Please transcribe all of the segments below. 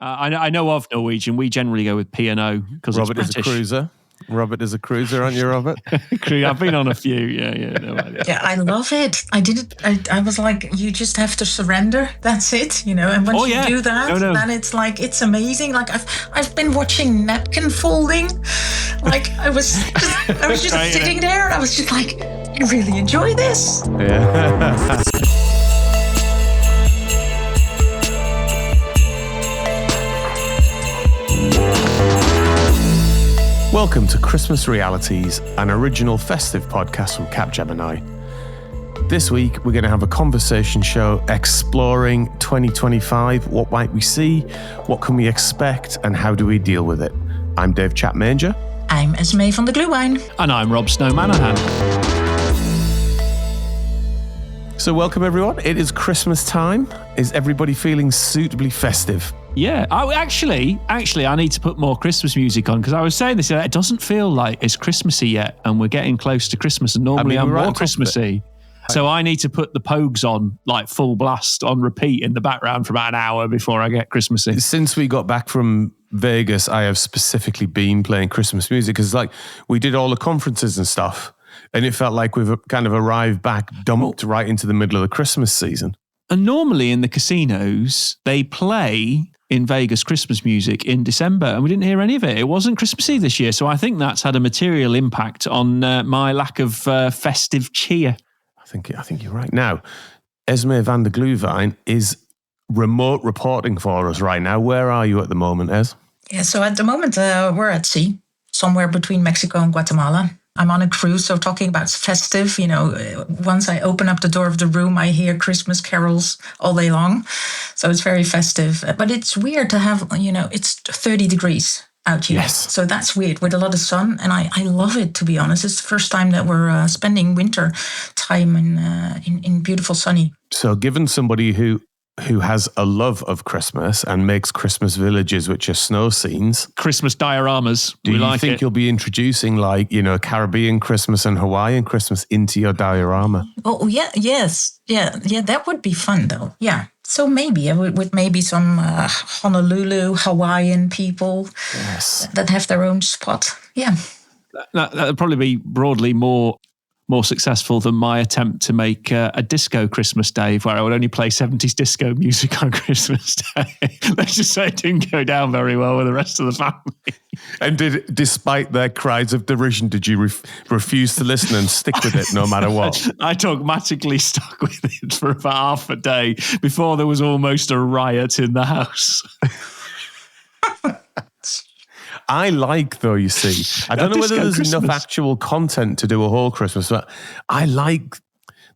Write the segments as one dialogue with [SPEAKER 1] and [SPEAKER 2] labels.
[SPEAKER 1] I know of Norwegian. We generally go with P&O because
[SPEAKER 2] Robert is a cruiser. Robert is a cruiser, aren't you, Robert?
[SPEAKER 1] I've been on a few. Yeah. No idea.
[SPEAKER 3] Yeah, I love it. I was like, you just have to surrender. That's it, And once you do that, then it's like, it's amazing. Like I've been watching napkin folding. Like I was just sitting there and I was just like, I really enjoy this.
[SPEAKER 2] Yeah. Welcome to Christmas Realities, an original festive podcast from Capgemini. This week, we're going to have a conversation show exploring 2025. What might we see? What can we expect? And how do we deal with it? I'm Dave Chapmanger.
[SPEAKER 3] I'm Esmee van de Glühwein.
[SPEAKER 1] And I'm Rob Snowmanahan.
[SPEAKER 2] So welcome, everyone. It is Christmas time. Is everybody feeling suitably festive?
[SPEAKER 1] Yeah. Actually, I need to put more Christmas music on because I was saying this. It doesn't feel like it's Christmassy yet, and we're getting close to Christmas. And normally I'm more Christmassy, so I need to put the Pogues on like full blast on repeat in the background for about an hour before I get Christmassy.
[SPEAKER 2] Since we got back from Vegas, I have specifically been playing Christmas music because, like, we did all the conferences and stuff, and it felt like we've kind of arrived back, dumped right into the middle of the Christmas season.
[SPEAKER 1] And normally in the casinos, they play in Vegas Christmas music in December, and we didn't hear any of it. It wasn't Christmassy this year, so I think that's had a material impact on my lack of festive cheer.
[SPEAKER 2] I think you're right. Now, Esmee van de Glühwein is remote reporting for us right now. Where are you at the moment, Es?
[SPEAKER 3] Yeah, so at the moment we're at sea, somewhere between Mexico and Guatemala. I'm on a cruise, so talking about festive, once I open up the door of the room, I hear Christmas carols all day long. So it's very festive. But it's weird to have, it's 30 degrees out here.
[SPEAKER 2] Yes.
[SPEAKER 3] So that's weird with a lot of sun. And I love it, to be honest. It's the first time that we're spending winter time in beautiful sunny.
[SPEAKER 2] So given somebody who has a love of Christmas and makes Christmas villages, which are snow scenes.
[SPEAKER 1] Christmas dioramas.
[SPEAKER 2] Do you think you'll be introducing Caribbean Christmas and Hawaiian Christmas into your diorama?
[SPEAKER 3] Oh, yeah, yes. Yeah, that would be fun, though. Yeah. So maybe with maybe some Honolulu, Hawaiian people that have their own spot. Yeah.
[SPEAKER 1] That would probably be broadly more successful than my attempt to make a disco Christmas Day where I would only play 70s disco music on Christmas Day. Let's just say it didn't go down very well with the rest of the family.
[SPEAKER 2] And despite their cries of derision, did you refuse to listen and stick with it no matter what?
[SPEAKER 1] I dogmatically stuck with it for about half a day before there was almost a riot in the house.
[SPEAKER 2] I like, though, you see, I don't know whether there's enough actual content to do a whole Christmas, but I like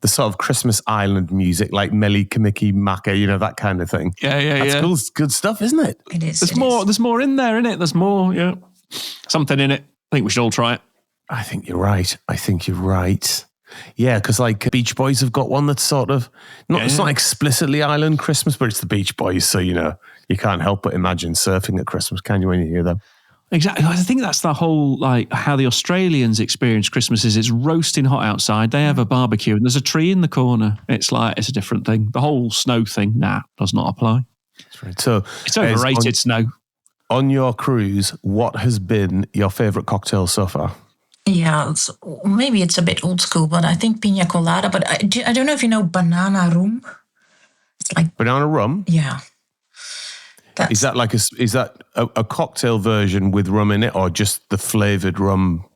[SPEAKER 2] the sort of Christmas island music, like Meli Kamiki Maka, that kind of thing.
[SPEAKER 1] Yeah.
[SPEAKER 2] That's cool, good stuff, isn't it?
[SPEAKER 3] It is.
[SPEAKER 1] There's more in there, isn't it? There's more, something in it. I think we should all try it.
[SPEAKER 2] I think you're right. Yeah, because like Beach Boys have got one that's sort of, it's not explicitly island Christmas, but it's the Beach Boys, so, you can't help but imagine surfing at Christmas, can you, when you hear them?
[SPEAKER 1] Exactly. I think that's the whole, how the Australians experience Christmas is it's roasting hot outside. They have a barbecue and there's a tree in the corner. It's a different thing. The whole snow thing, does not apply.
[SPEAKER 2] That's right. So
[SPEAKER 1] it's overrated, snow. On
[SPEAKER 2] your cruise, what has been your favourite cocktail so far?
[SPEAKER 3] Yeah, maybe it's a bit old school, but I think pina colada. But I don't know if you know banana rum. It's like
[SPEAKER 2] banana rum?
[SPEAKER 3] Yeah.
[SPEAKER 2] Is that a cocktail version with rum in it, or just the flavored rum?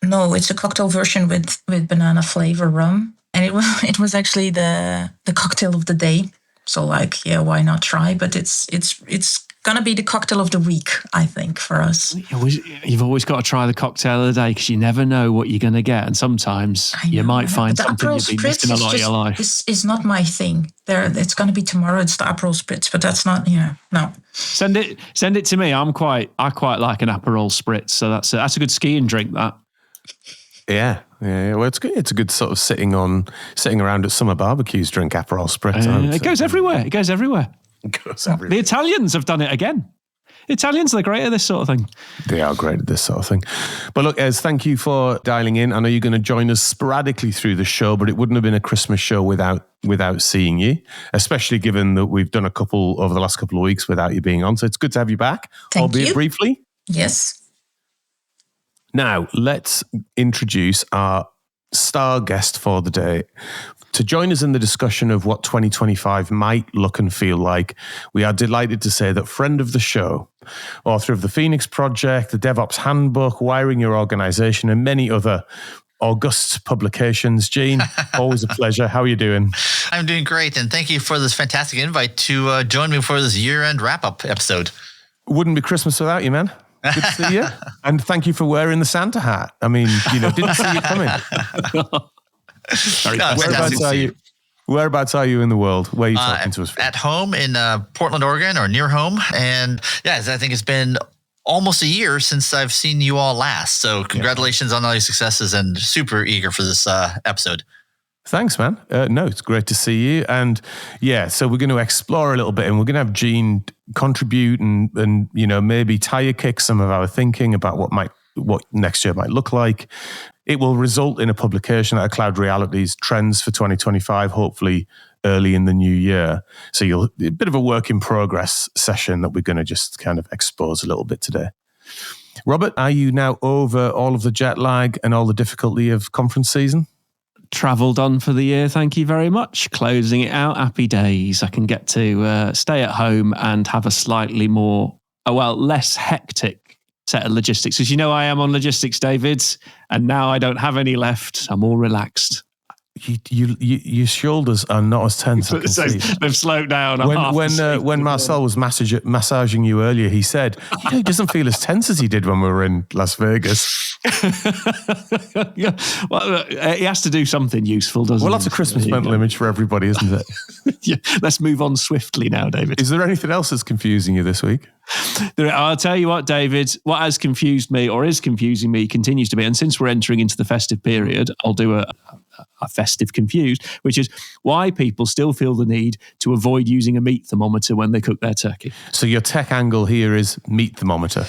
[SPEAKER 3] No, it's a cocktail version with banana flavor rum, and it was actually the cocktail of the day. So why not try? But it's gonna be the cocktail of the week, I think, for us.
[SPEAKER 1] You've always got to try the cocktail of the day because you never know what you're gonna get, and sometimes you might find something you've been missing a lot of your life.
[SPEAKER 3] It's not my thing. It's going to be tomorrow. It's the Aperol Spritz, but that's not. No.
[SPEAKER 1] Send it to me. I quite like an Aperol Spritz, so that's a good skiing drink. That. Yeah.
[SPEAKER 2] Well, it's good. It's a good sort of sitting around at summer barbecues, drink Aperol Spritz.
[SPEAKER 1] It goes everywhere. The Italians have done it again. Italians, they're great at this sort of thing.
[SPEAKER 2] They are great at this sort of thing. But look, Ez, thank you for dialing in. I know you're going to join us sporadically through the show, but it wouldn't have been a Christmas show without seeing you, especially given that we've done a couple over the last couple of weeks without you being on. So it's good to have you back, albeit briefly.
[SPEAKER 3] Yes.
[SPEAKER 2] Now, let's introduce our star guest for the day. To join us in the discussion of what 2025 might look and feel like, we are delighted to say that friend of the show, author of the Phoenix Project, the DevOps Handbook, Wiring Your Organization, and many other august publications. Gene, always a pleasure. How are you doing?
[SPEAKER 4] I'm doing great, and thank you for this fantastic invite to join me for this year-end wrap-up episode.
[SPEAKER 2] Wouldn't be Christmas without you, man. Good to see you. And thank you for wearing the Santa hat. I mean, didn't see you coming. Whereabouts are you in the world? Where are you talking to us from?
[SPEAKER 4] At home in Portland, Oregon, or near home. And I think it's been almost a year since I've seen you all last. So congratulations on all your successes, and super eager for this episode.
[SPEAKER 2] Thanks, man. No, it's great to see you. And so we're going to explore a little bit, and we're going to have Gene contribute and maybe tire kick some of our thinking about what next year might look like. It will result in a publication at Cloud Realities Trends for 2025, hopefully early in the new year. So a bit of a work in progress session that we're going to just kind of expose a little bit today. Robert, are you now over all of the jet lag and all the difficulty of conference season?
[SPEAKER 1] Travelled on for the year, thank you very much. Closing it out, happy days. I can get to stay at home and have a slightly more, less hectic set of logistics. As you know, I am on logistics, David, and now I don't have any left. I'm all relaxed.
[SPEAKER 2] Your shoulders are not as tense.
[SPEAKER 1] They've slowed down.
[SPEAKER 2] When Marcel was massaging you earlier, he said, he doesn't feel as tense as he did when we were in Las Vegas.
[SPEAKER 1] Yeah. Well, he has to do something useful, doesn't he?
[SPEAKER 2] Well, that's a Christmas mental image for everybody, isn't it?
[SPEAKER 1] Yeah. Let's move on swiftly now, David.
[SPEAKER 2] Is there anything else that's confusing you this week?
[SPEAKER 1] I'll tell you what, David, what has confused me or is confusing me continues to be, and since we're entering into the festive period, I'll do a festive confused, which is why people still feel the need to avoid using a meat thermometer when they cook their turkey.
[SPEAKER 2] So your tech angle here is meat thermometer.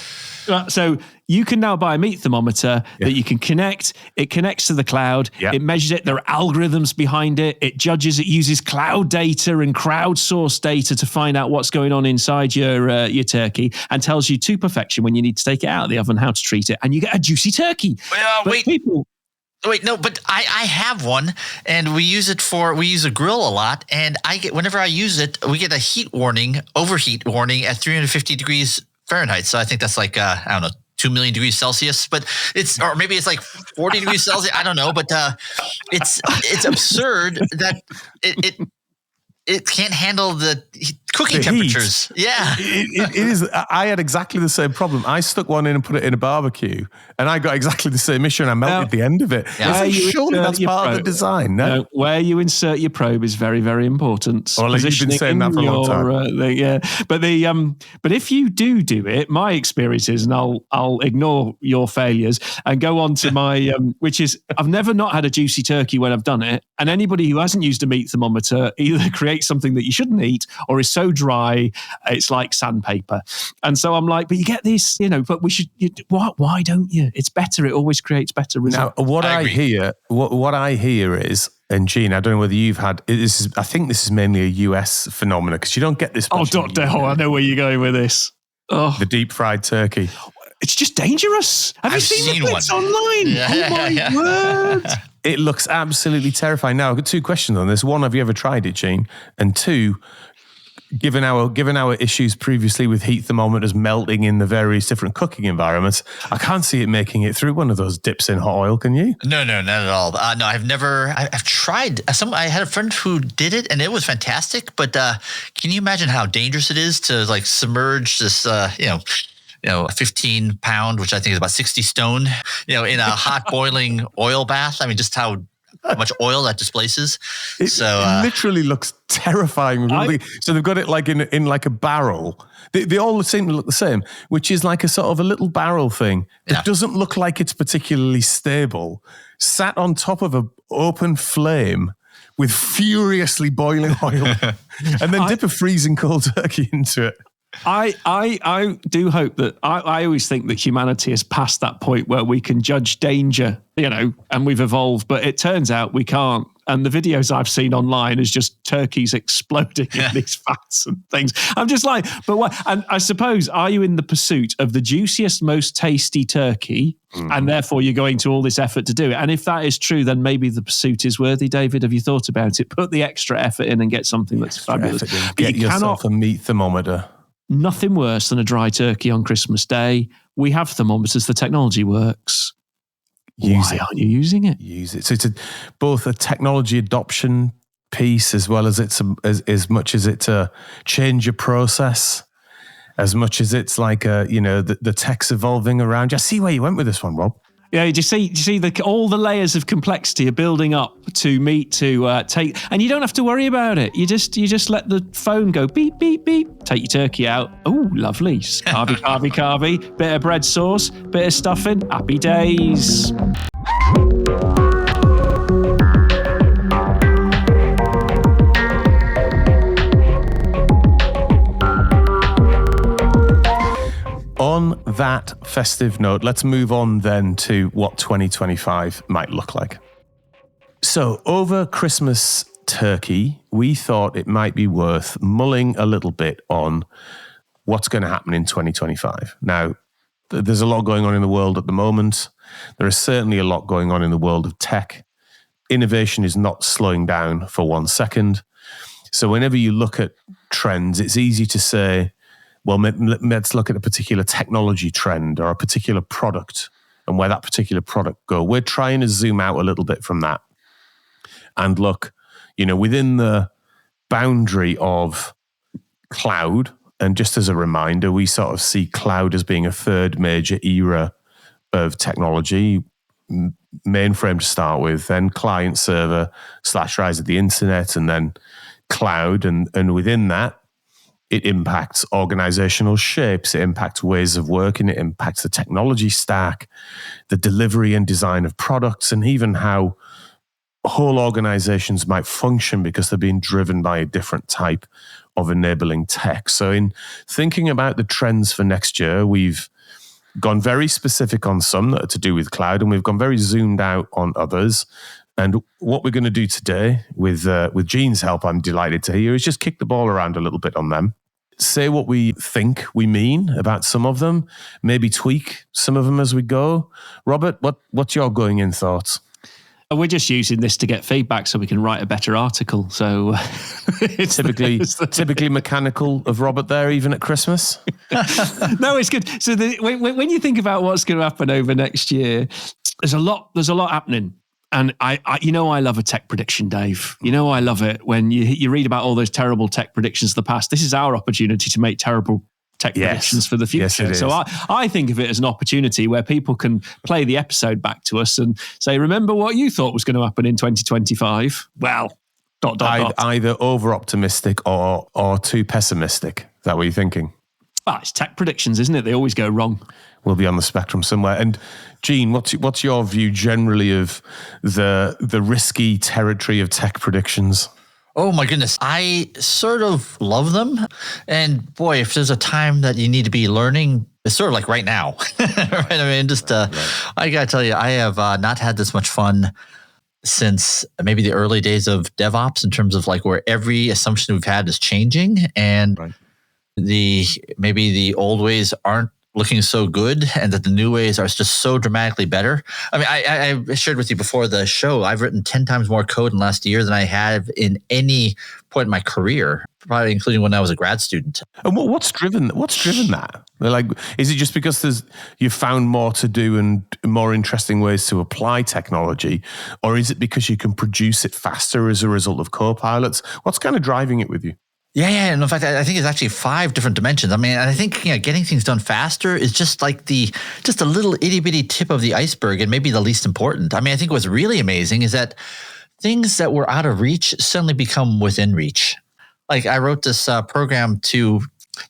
[SPEAKER 1] So you can now buy a meat thermometer that you can connect. It connects to the cloud. Yeah. It measures it. There are algorithms behind it. It judges. It uses cloud data and crowdsourced data to find out what's going on inside your turkey, and tells you to perfection when you need to take it out of the oven, how to treat it, and you get a juicy turkey.
[SPEAKER 4] Wait, no, but I have one, and we use a grill a lot, and whenever I use it, we get a overheat warning at 350 degrees Fahrenheit. So I think that's like, 2 million degrees Celsius, or maybe it's like 40 degrees Celsius. I don't know, but it's absurd that it can't handle the cooking temperatures.
[SPEAKER 2] Heat.
[SPEAKER 4] Yeah.
[SPEAKER 2] It is. I had exactly the same problem. I stuck one in and put it in a barbecue, and I got exactly the same issue, and I melted the end of it.
[SPEAKER 4] Yeah.
[SPEAKER 2] Surely that's part of the design, no?
[SPEAKER 1] Where you insert your probe is very, very important.
[SPEAKER 2] Well, you've been saying that for a long time.
[SPEAKER 1] But if you do it, my experience is, and I'll ignore your failures and go on to my, which is, I've never not had a juicy turkey when I've done it, and anybody who hasn't used a meat thermometer either creates something that you shouldn't eat, or is so dry it's like sandpaper. And so I'm like, but you get this, but we should. Why don't you? It's better. It always creates better results.
[SPEAKER 2] Now, what I hear is, and Gene, I don't know whether you've had this. I think this is mainly a US phenomenon, because you don't get this.
[SPEAKER 1] I know where you're going with this. Oh,
[SPEAKER 2] the deep fried turkey.
[SPEAKER 1] It's just dangerous. Have you seen the clips online? Yeah, my word.
[SPEAKER 2] It looks absolutely terrifying. Now, I've got two questions on this. One, have you ever tried it, Gene? And two, given our issues previously with heat thermometers melting in the various different cooking environments, I can't see it making it through one of those dips in hot oil, can you?
[SPEAKER 4] No, not at all. No, I've tried. I had a friend who did it, and it was fantastic. But can you imagine how dangerous it is to like submerge this, a 15-pound, which I think is about 60 stone, in a hot boiling oil bath? I mean, just how much oil that displaces.
[SPEAKER 2] It literally looks terrifying. So they've got it like in like a barrel. They all seem to look the same, which is like a sort of a little barrel thing that doesn't look like it's particularly stable, sat on top of an open flame with furiously boiling oil, and then dip a freezing cold turkey into it.
[SPEAKER 1] I do hope that I always think that humanity has passed that point where we can judge danger, and we've evolved, but it turns out we can't. And the videos I've seen online is just turkeys exploding in these fats and things. I'm just like, but what? And I suppose, are you in the pursuit of the juiciest, most tasty turkey? And therefore you're going to all this effort to do it. And if that is true, then maybe the pursuit is worthy. David, have you thought about it? Put the extra effort in and get something that's fabulous.
[SPEAKER 2] Get yourself a meat thermometer.
[SPEAKER 1] Nothing worse than a dry turkey on Christmas Day. We have thermometers. The technology works. Why aren't you using it?
[SPEAKER 2] Use it. So it's both a technology adoption piece as well as it's as much as it's a change your process, as much as it's like the tech's evolving around you. I see where you went with this one, Rob.
[SPEAKER 1] Yeah, do you see all the layers of complexity are building up to meet to take, and you don't have to worry about it. You just let the phone go beep beep beep. Take your turkey out. Oh, lovely, carvy. Bit of bread sauce, bit of stuffing. Happy days.
[SPEAKER 2] On that festive note, let's move on then to what 2025 might look like. So over Christmas turkey, we thought it might be worth mulling a little bit on what's going to happen in 2025. Now, there's a lot going on in the world at the moment. There is certainly a lot going on in the world of tech. Innovation is not slowing down for 1 second. So whenever you look at trends, it's easy to say, well, let's look at a particular technology trend or a particular product and where that particular product go. We're trying to zoom out a little bit from that and look, within the boundary of cloud. And just as a reminder, we sort of see cloud as being a third major era of technology. Mainframe to start with, then client server / rise of the internet, and then cloud. And within that, it impacts organizational shapes, it impacts ways of working, it impacts the technology stack, the delivery and design of products, and even how whole organizations might function because they're being driven by a different type of enabling tech. So in thinking about the trends for next year, we've gone very specific on some that are to do with cloud, and we've gone very zoomed out on others. And what we're going to do today with Jean's help, I'm delighted to hear, is just kick the ball around a little bit on them. Say what we think we mean about some of them, maybe tweak some of them as we go. Robert, what's your going in thoughts?
[SPEAKER 1] We're just using this to get feedback so we can write a better article. So it's
[SPEAKER 2] typically mechanical of Robert there, even at Christmas.
[SPEAKER 1] No, it's good. So when you think about what's going to happen over next year, there's a lot happening. And I love a tech prediction, Dave. I love it when you read about all those terrible tech predictions of the past. This is our opportunity to make terrible tech predictions for the future. Yes, so I think of it as an opportunity where people can play the episode back to us and say, remember what you thought was going to happen in 2025? Well, ...
[SPEAKER 2] Either over-optimistic or too pessimistic. Is that what you're thinking?
[SPEAKER 1] Well, it's tech predictions, isn't it? They always go wrong.
[SPEAKER 2] We'll be on the spectrum somewhere. And Jean, what's your view generally of the risky territory of tech predictions?
[SPEAKER 4] Oh my goodness. I sort of love them. And boy, if there's a time that you need to be learning, it's sort of like right now. Right? I mean, I got to tell you, I have not had this much fun since maybe the early days of DevOps, in terms of like where every assumption we've had is changing, and maybe the old ways aren't looking so good, and that the new ways are just so dramatically better. I mean, I shared with you before the show, I've written 10 times more code in the last year than I have in any point in my career, probably including when I was a grad student.
[SPEAKER 2] And what's driven that? Like, is it just because you've found more to do and more interesting ways to apply technology, or is it because you can produce it faster as a result of co-pilots? What's kind of driving it with you?
[SPEAKER 4] Yeah. And in fact, I think it's actually 5 different dimensions. I mean, I think getting things done faster is just like just a little itty bitty tip of the iceberg, and maybe the least important. I mean, I think what's really amazing is that things that were out of reach suddenly become within reach. Like, I wrote this program to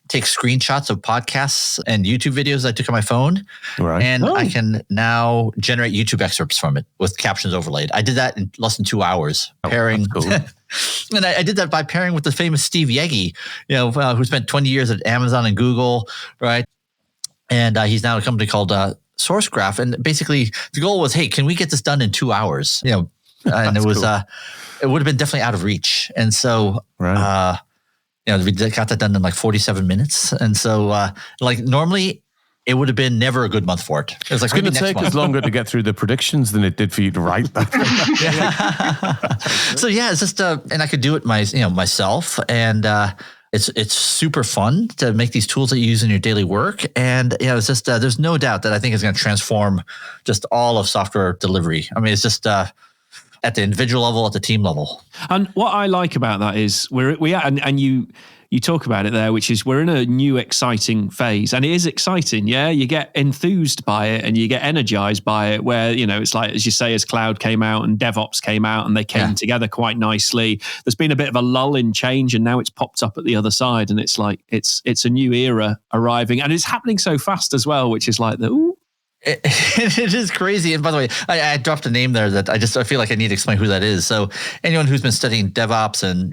[SPEAKER 4] take screenshots of podcasts and YouTube videos I took on my phone.
[SPEAKER 2] Right.
[SPEAKER 4] And I can now generate YouTube excerpts from it with captions overlaid. I did that in less than 2 hours. Pairing.
[SPEAKER 2] Cool.
[SPEAKER 4] And I did that by pairing with the famous Steve Yegi, who spent 20 years at Amazon and Google, right? And he's now a company called SourceGraph. And basically the goal was, hey, can we get this done in 2 hours? And it was, cool. It would have been definitely out of reach. And so,
[SPEAKER 2] right.
[SPEAKER 4] We got that done in like 47 minutes. And so normally it would have been never a good month for it. It was like,
[SPEAKER 2] it's going to take us longer to get through the predictions than it did for you to write that.
[SPEAKER 4] So it's just, and I could do it myself. And it's super fun to make these tools that you use in your daily work. And it's just, there's no doubt that I think it's going to transform just all of software delivery. I mean, it's just, at the individual level, at the team level.
[SPEAKER 1] And what I like about that is you talk about it there, which is we're in a new exciting phase, and it is exciting. Yeah, you get enthused by it and you get energized by it. Where it's like, as you say, as cloud came out and DevOps came out, and they came together quite nicely. There's been a bit of a lull in change, and now it's popped up at the other side, and it's like it's a new era arriving, and it's happening so fast as well, which is like the ooh.
[SPEAKER 4] It is crazy. And by the way, I dropped a name there that I feel like I need to explain who that is. So anyone who's been studying DevOps and,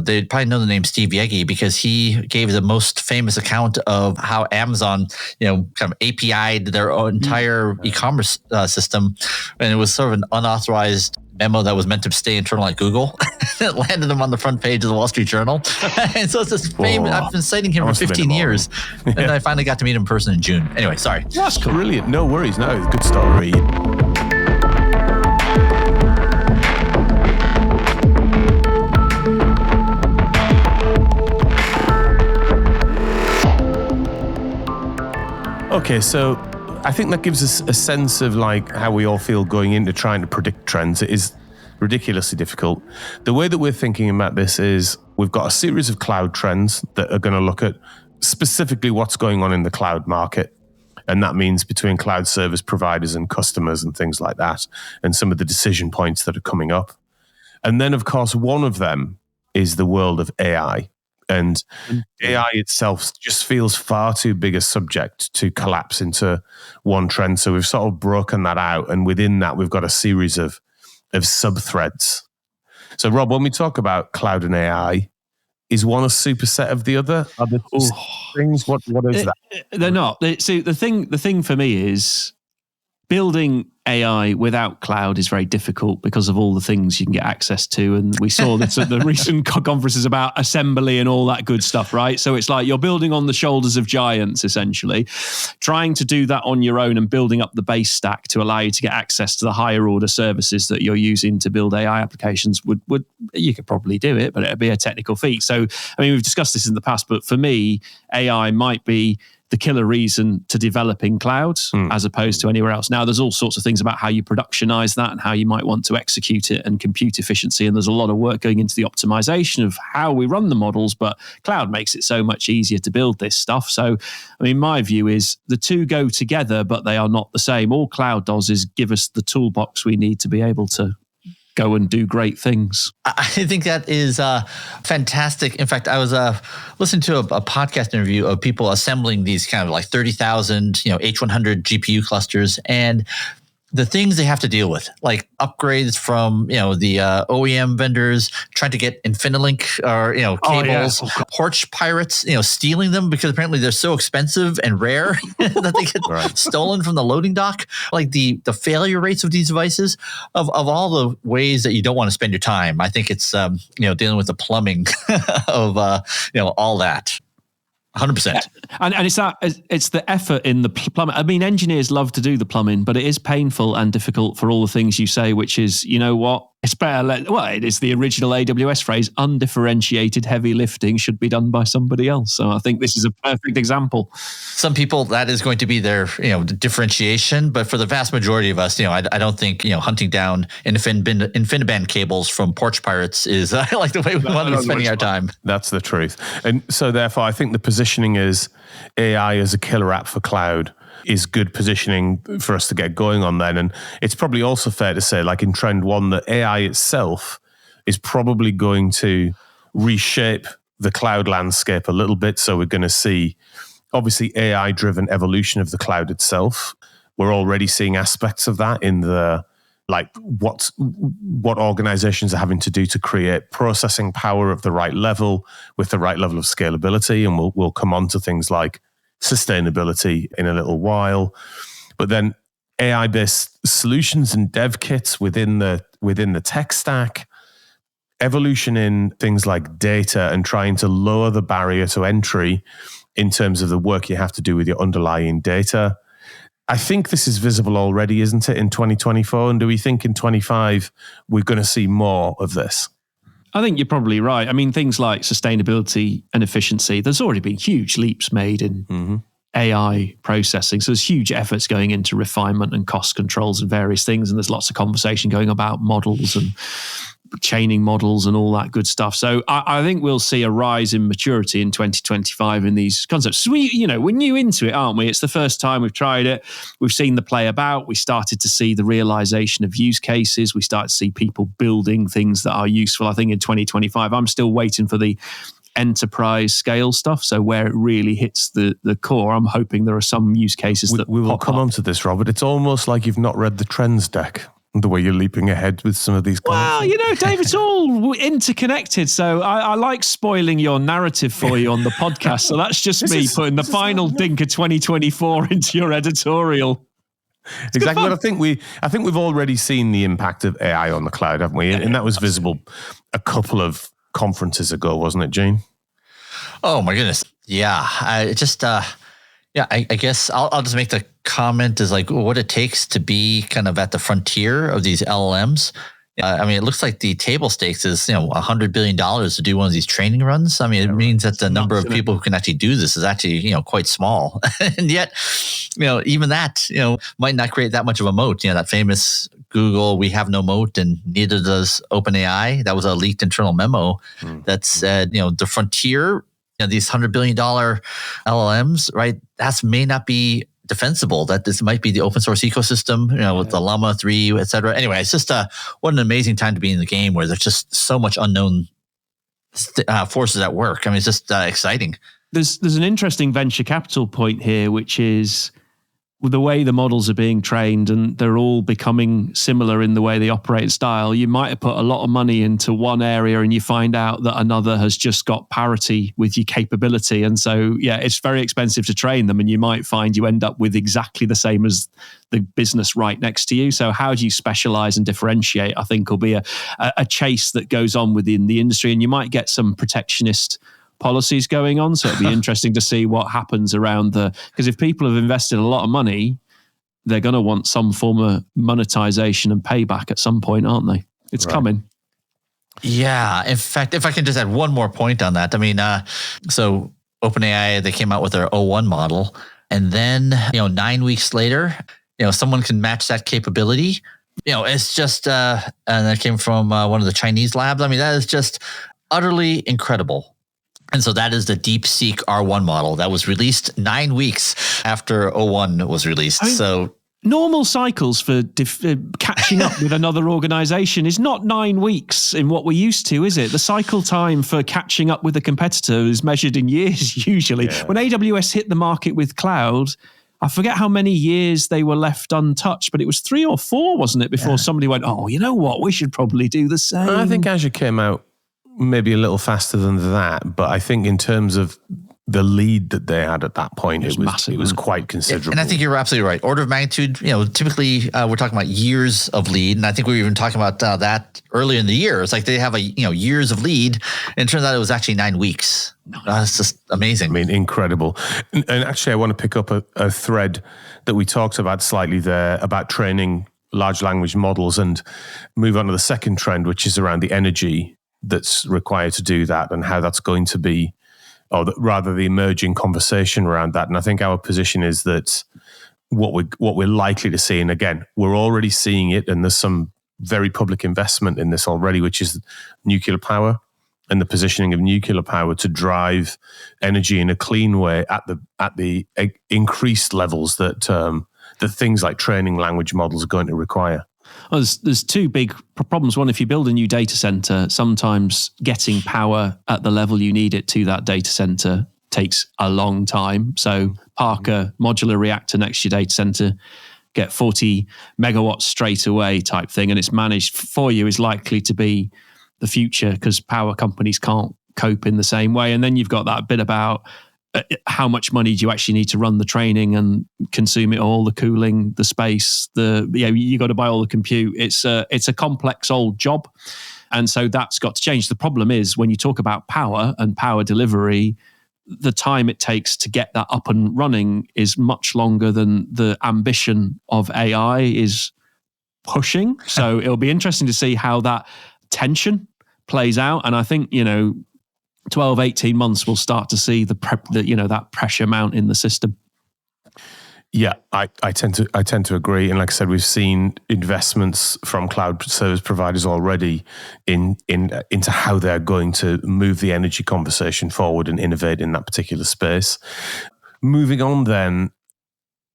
[SPEAKER 4] they'd probably know the name Steve Yegi, because he gave the most famous account of how Amazon, kind of API'd their entire e-commerce system. And it was sort of an unauthorized memo that was meant to stay internal at Google. It landed him on the front page of the Wall Street Journal. And so it's this famous, I've been citing him for 15 years. And then I finally got to meet him in person in June. Anyway, sorry.
[SPEAKER 2] That's cool. Brilliant. No worries. No, it's a good story. Okay, so I think that gives us a sense of like how we all feel going into trying to predict trends. It is ridiculously difficult. The way that we're thinking about this is we've got a series of cloud trends that are going to look at specifically what's going on in the cloud market. And that means between cloud service providers and customers and things like that, and some of the decision points that are coming up. And then, of course, one of them is the world of AI. And AI itself just feels far too big a subject to collapse into one trend. So we've sort of broken that out. And within that, we've got a series of sub-threads. So, Rob, when we talk about cloud and AI, is one a superset of the other? Are the things? What is that?
[SPEAKER 1] They're not. See, the thing for me is building AI without cloud is very difficult because of all the things you can get access to. And we saw this at the recent conferences about assembly and all that good stuff, right? So it's like you're building on the shoulders of giants, essentially. Trying to do that on your own and building up the base stack to allow you to get access to the higher order services that you're using to build AI applications would you could probably do it, but it'd be a technical feat. So, I mean, we've discussed this in the past, but for me, AI might be the killer reason to developing cloud as opposed to anywhere else. Now, there's all sorts of things about how you productionize that and how you might want to execute it and compute efficiency. And there's a lot of work going into the optimization of how we run the models, but cloud makes it so much easier to build this stuff. So, I mean, my view is the two go together, but they are not the same. All cloud does is give us the toolbox we need to be able to go and do great things.
[SPEAKER 4] I think that is fantastic. In fact, I was listening to a podcast interview of people assembling these kind of like 30,000, H100 GPU clusters, and the things they have to deal with, like upgrades from, the OEM vendors, trying to get InfiniLink or, cables, porch pirates, stealing them because apparently they're so expensive and rare that they get stolen from the loading dock. Like the failure rates of these devices, of all the ways that you don't want to spend your time. I think it's, dealing with the plumbing of, all that. 100%.
[SPEAKER 1] And it's the effort in the plumbing. I mean, engineers love to do the plumbing, but it is painful and difficult for all the things you say, which is, you know what? It's better. It is the original AWS phrase, undifferentiated heavy lifting should be done by somebody else. So I think this is a perfect example.
[SPEAKER 4] Some people, that is going to be their, differentiation. But for the vast majority of us, I don't think, hunting down InfiniBand cables from porch pirates is like the way we want to be spending our time.
[SPEAKER 2] That's the truth. And so therefore, I think the positioning is AI as a killer app for cloud is good positioning for us to get going on then. And it's probably also fair to say, like in trend one, that AI itself is probably going to reshape the cloud landscape a little bit. So we're going to see, obviously, AI-driven evolution of the cloud itself. We're already seeing aspects of that in the, like, what organizations are having to do to create processing power of the right level with the right level of scalability. And we'll come on to things like sustainability in a little while. But then AI-based solutions and dev kits within the tech stack, evolution in things like data and trying to lower the barrier to entry in terms of the work you have to do with your underlying data. I think this is visible already, isn't it, in 2024? And do we think in 25 we're going to see more of this?
[SPEAKER 1] I think you're probably right. I mean, things like sustainability and efficiency, there's already been huge leaps made in AI processing. So there's huge efforts going into refinement and cost controls and various things. And there's lots of conversation going about models and chaining models and all that good stuff. So I think we'll see a rise in maturity in 2025 in these concepts. So we're new into it, aren't we? It's the first time we've tried it. We've seen the play about. We started to see the realization of use cases. We start to see people building things that are useful. I think in 2025, I'm still waiting for the enterprise scale stuff. So where it really hits the core, I'm hoping there are some use cases that
[SPEAKER 2] we will come on to this, Robert. It's almost like you've not read the trends deck. The way you're leaping ahead with some of these comments.
[SPEAKER 1] Well, Dave, it's all interconnected. So I like spoiling your narrative for you on the podcast. So that's just me putting the final dink of 2024 into your editorial.
[SPEAKER 2] Exactly. But I think we've already seen the impact of AI on the cloud, haven't we? And that was visible a couple of conferences ago, wasn't it, Gene?
[SPEAKER 4] Oh my goodness. Yeah. I guess I'll just make the comment is like what it takes to be kind of at the frontier of these LLMs. I mean, it looks like the table stakes is, $100 billion to do one of these training runs. I mean, it means that the number of people who can actually do this is actually, quite small. And yet, even that, might not create that much of a moat. That famous Google, we have no moat, and neither does OpenAI. That was a leaked internal memo that said, the frontier, these $100 billion LLMs, right? That may not be defensible, that this might be the open source ecosystem, with the Llama 3, et cetera. Anyway, it's just what an amazing time to be in the game where there's just so much unknown forces at work. I mean, it's just exciting.
[SPEAKER 1] There's an interesting venture capital point here, which is the way the models are being trained, and they're all becoming similar in the way they operate style. You might have put a lot of money into one area and you find out that another has just got parity with your capability. And so, it's very expensive to train them, and you might find you end up with exactly the same as the business right next to you. So how do you specialize and differentiate, I think, will be a chase that goes on within the industry, and you might get some protectionist policies going on. So it'll be interesting to see what happens around because if people have invested a lot of money, they're going to want some form of monetization and payback at some point, aren't they? It's coming.
[SPEAKER 4] Yeah. In fact, if I can just add one more point on that. I mean, so OpenAI, they came out with their O1 model, and then, 9 weeks later, someone can match that capability. It's just, and that came from one of the Chinese labs. I mean, that is just utterly incredible. And so that is the DeepSeek R1 model that was released 9 weeks after O1 was released. I mean, so
[SPEAKER 1] normal cycles for catching up with another organization is not 9 weeks in what we're used to, is it? The cycle time for catching up with a competitor is measured in years usually. Yeah. When AWS hit the market with cloud, I forget how many years they were left untouched, but it was 3 or 4, wasn't it, before somebody went, oh, you know what, we should probably do the same.
[SPEAKER 2] I think Azure came out maybe a little faster than that, but I think in terms of the lead that they had at that point, it was quite considerable.
[SPEAKER 4] And I think you're absolutely right. Order of magnitude, typically we're talking about years of lead. And I think we were even talking about that earlier in the year. It's like they have years of lead. And it turns out it was actually 9 weeks. It's just amazing.
[SPEAKER 2] I mean, incredible. And actually, I want to pick up a thread that we talked about slightly there about training large language models and move on to the second trend, which is around the energy that's required to do that and how that's going to be, or rather the emerging conversation around that. And I think our position is that what we're likely to see, and again, we're already seeing it, and there's some very public investment in this already, which is nuclear power and the positioning of nuclear power to drive energy in a clean way at the increased levels that things like training language models are going to require.
[SPEAKER 1] Well, there's two big problems. One, if you build a new data center, sometimes getting power at the level you need it to that data center takes a long time. So park a modular reactor next to your data center, get 40 megawatts straight away type thing, and it's managed for you is likely to be the future because power companies can't cope in the same way. And then you've got that bit about how much money do you actually need to run the training and consume it all, the cooling, the space, you got to buy all the compute. It's a complex old job. And so that's got to change. The problem is when you talk about power and power delivery, the time it takes to get that up and running is much longer than the ambition of AI is pushing. So it'll be interesting to see how that tension plays out. And I think, 12, 18 months, we'll start to see that pressure mount in the system.
[SPEAKER 2] Yeah, I tend to agree. And like I said, we've seen investments from cloud service providers already into how they're going to move the energy conversation forward and innovate in that particular space. Moving on then,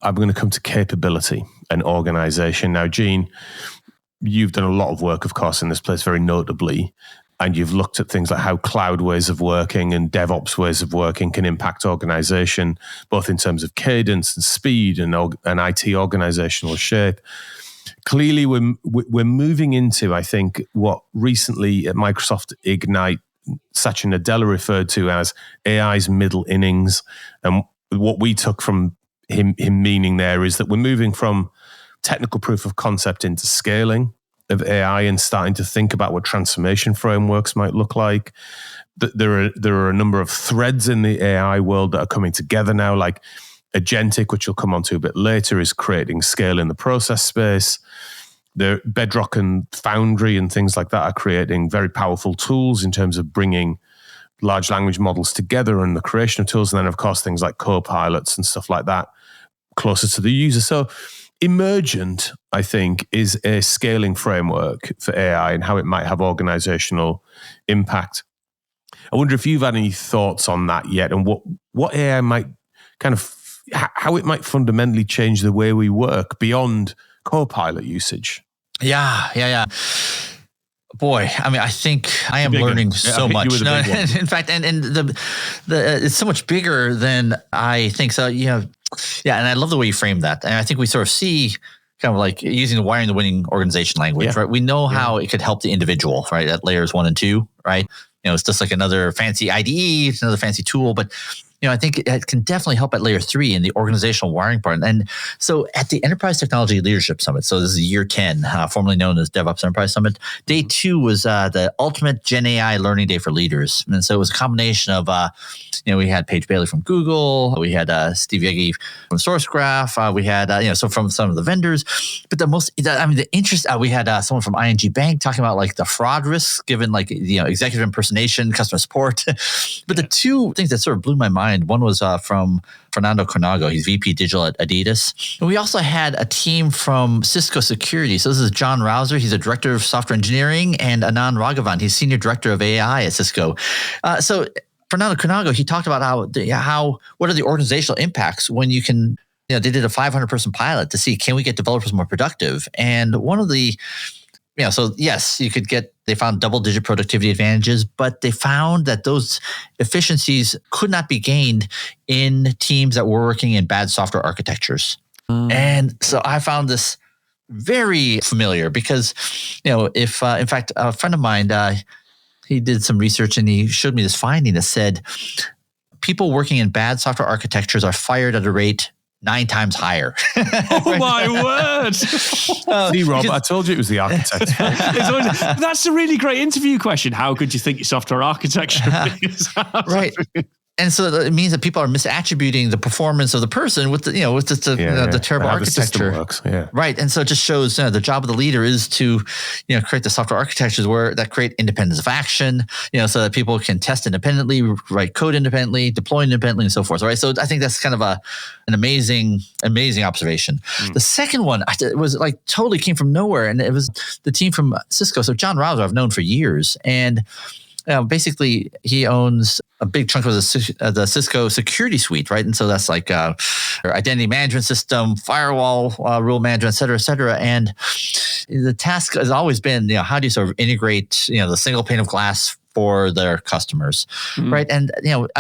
[SPEAKER 2] I'm going to come to capability and organization. Now, Gene, you've done a lot of work, of course, in this place, very notably. And you've looked at things like how cloud ways of working and DevOps ways of working can impact organization, both in terms of cadence and speed and IT organizational shape. Clearly, we're moving into, I think, what recently at Microsoft Ignite, Satya Nadella referred to as AI's middle innings. And what we took from him meaning there is that we're moving from technical proof of concept into scaling of AI and starting to think about what transformation frameworks might look like. There are a number of threads in the AI world that are coming together now, like agentic, which we'll come on to a bit later, is creating scale in the process space. The Bedrock and Foundry and things like that are creating very powerful tools in terms of bringing large language models together and the creation of tools. And then, of course, things like co-pilots and stuff like that closer to the user. So Emergent, I think, is a scaling framework for AI and how it might have organizational impact. I wonder if you've had any thoughts on that yet and what AI might how it might fundamentally change the way we work beyond Copilot usage.
[SPEAKER 4] Yeah. Boy, I mean, I think I am learning so much. No, in fact, and the it's so much bigger than I think. So, yeah, and I love the way you framed that. And I think we sort of see kind of like using the wiring the winning organization language, right? We know how it could help the individual, right? At layers 1 and 2, right? It's just like another fancy IDE, it's another fancy tool, but I think it can definitely help at layer 3 in the organizational wiring part. And so at the Enterprise Technology Leadership Summit, so this is year 10, formerly known as DevOps Enterprise Summit, day 2 was the ultimate Gen AI learning day for leaders. And so it was a combination of, we had Paige Bailey from Google, we had Steve Yegi from SourceGraph, we had, so from some of the vendors. But the interest, we had someone from ING Bank talking about like the fraud risks given like, executive impersonation, customer support. But the two things that sort of blew my mind, one was from Fernando Cornago. He's VP Digital at Adidas. And we also had a team from Cisco Security. So this is John Rouser. He's a director of software engineering, and Anand Raghavan. He's senior director of AI at Cisco. So Fernando Cornago, he talked about what are the organizational impacts when you can, they did a 500-person pilot to see, can we get developers more productive? And one of the, so yes, they found double-digit productivity advantages, but they found that those efficiencies could not be gained in teams that were working in bad software architectures. And so I found this very familiar because, if in fact, a friend of mine, he did some research and he showed me this finding that said people working in bad software architectures are fired at a rate 9 times higher.
[SPEAKER 1] Oh my word!
[SPEAKER 2] See, Rob, I told you it was the architect.
[SPEAKER 1] That's a really great interview question. How good do you think your software architecture is?
[SPEAKER 4] Right. And so it means that people are misattributing the performance of the person with the terrible architecture. The system works. Yeah. Right. And so it just shows the job of the leader is to, create the software architectures that create independence of action, so that people can test independently, write code independently, deploy independently, and so forth. Right. So I think that's kind of an amazing observation. The second one was like totally came from nowhere. And it was the team from Cisco. So John Rouser I've known for years. And basically, he owns a big chunk of the Cisco security suite, right? And so that's like their identity management system, firewall, rule management, et cetera, et cetera. And the task has always been, how do you sort of integrate, the single pane of glass for their customers, right? And,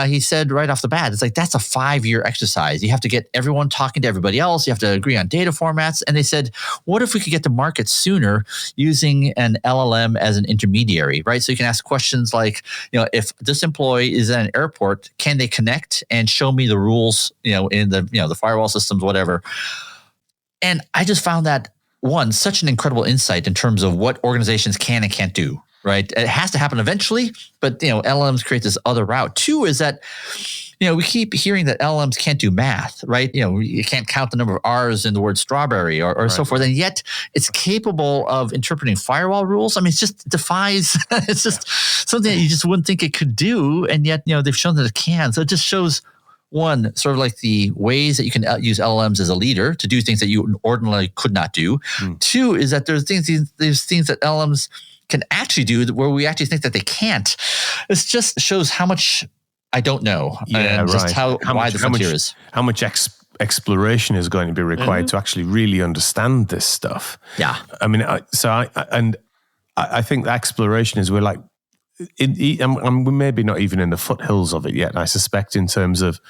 [SPEAKER 4] he said right off the bat, it's like, that's a 5-year exercise. You have to get everyone talking to everybody else. You have to agree on data formats. And they said, what if we could get to market sooner using an LLM as an intermediary, right? So you can ask questions like, if this employee is at an airport, can they connect and show me the rules, in the firewall systems, whatever. And I just found that, one, such an incredible insight in terms of what organizations can and can't do. Right. It has to happen eventually, but, LLMs create this other route. 2 is that, we keep hearing that LLMs can't do math, right? You can't count the number of R's in the word strawberry or so forth. And yet it's capable of interpreting firewall rules. I mean, it just defies, it's just something that you just wouldn't think it could do. And yet, they've shown that it can. So it just shows, one, sort of like the ways that you can use LLMs as a leader to do things that you ordinarily could not do. 2 is that there's things that LLMs can actually do where we actually think that they can't. This just shows how much I don't know. And just how wide the frontier is. How much
[SPEAKER 2] exploration is going to be required to actually really understand this stuff.
[SPEAKER 4] Yeah.
[SPEAKER 2] I mean, I think the exploration is we're maybe not even in the foothills of it yet. I suspect in terms of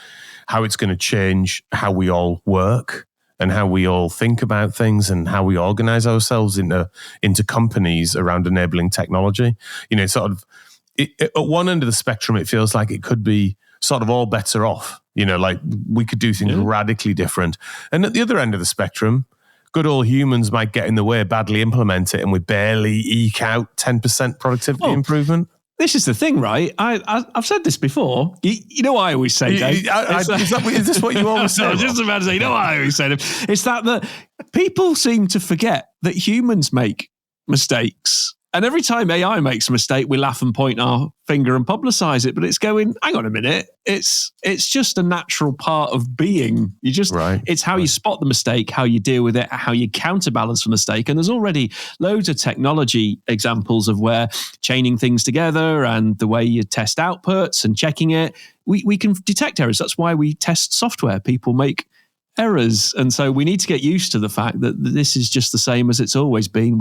[SPEAKER 2] how it's going to change how we all work and how we all think about things and how we organize ourselves into companies around enabling technology. At one end of the spectrum, it feels like it could be sort of all better off. Like we could do things radically different. And at the other end of the spectrum, good old humans might get in the way, badly implement it, and we barely eke out 10% productivity improvement.
[SPEAKER 1] This is the thing, right? I've said this before. You know what I always say, Dave?
[SPEAKER 2] Is this what you always say?
[SPEAKER 1] I was just about to say, what I always say. It's that people seem to forget that humans make mistakes. And every time AI makes a mistake, we laugh and point our finger and publicize it. But it's going, hang on a minute. It's just a natural part of being. It's how you spot the mistake, how you deal with it, how you counterbalance the mistake. And there's already loads of technology examples of where chaining things together and the way you test outputs and checking it, we can detect errors. That's why we test software. People make errors. And so we need to get used to the fact that this is just the same as it's always been.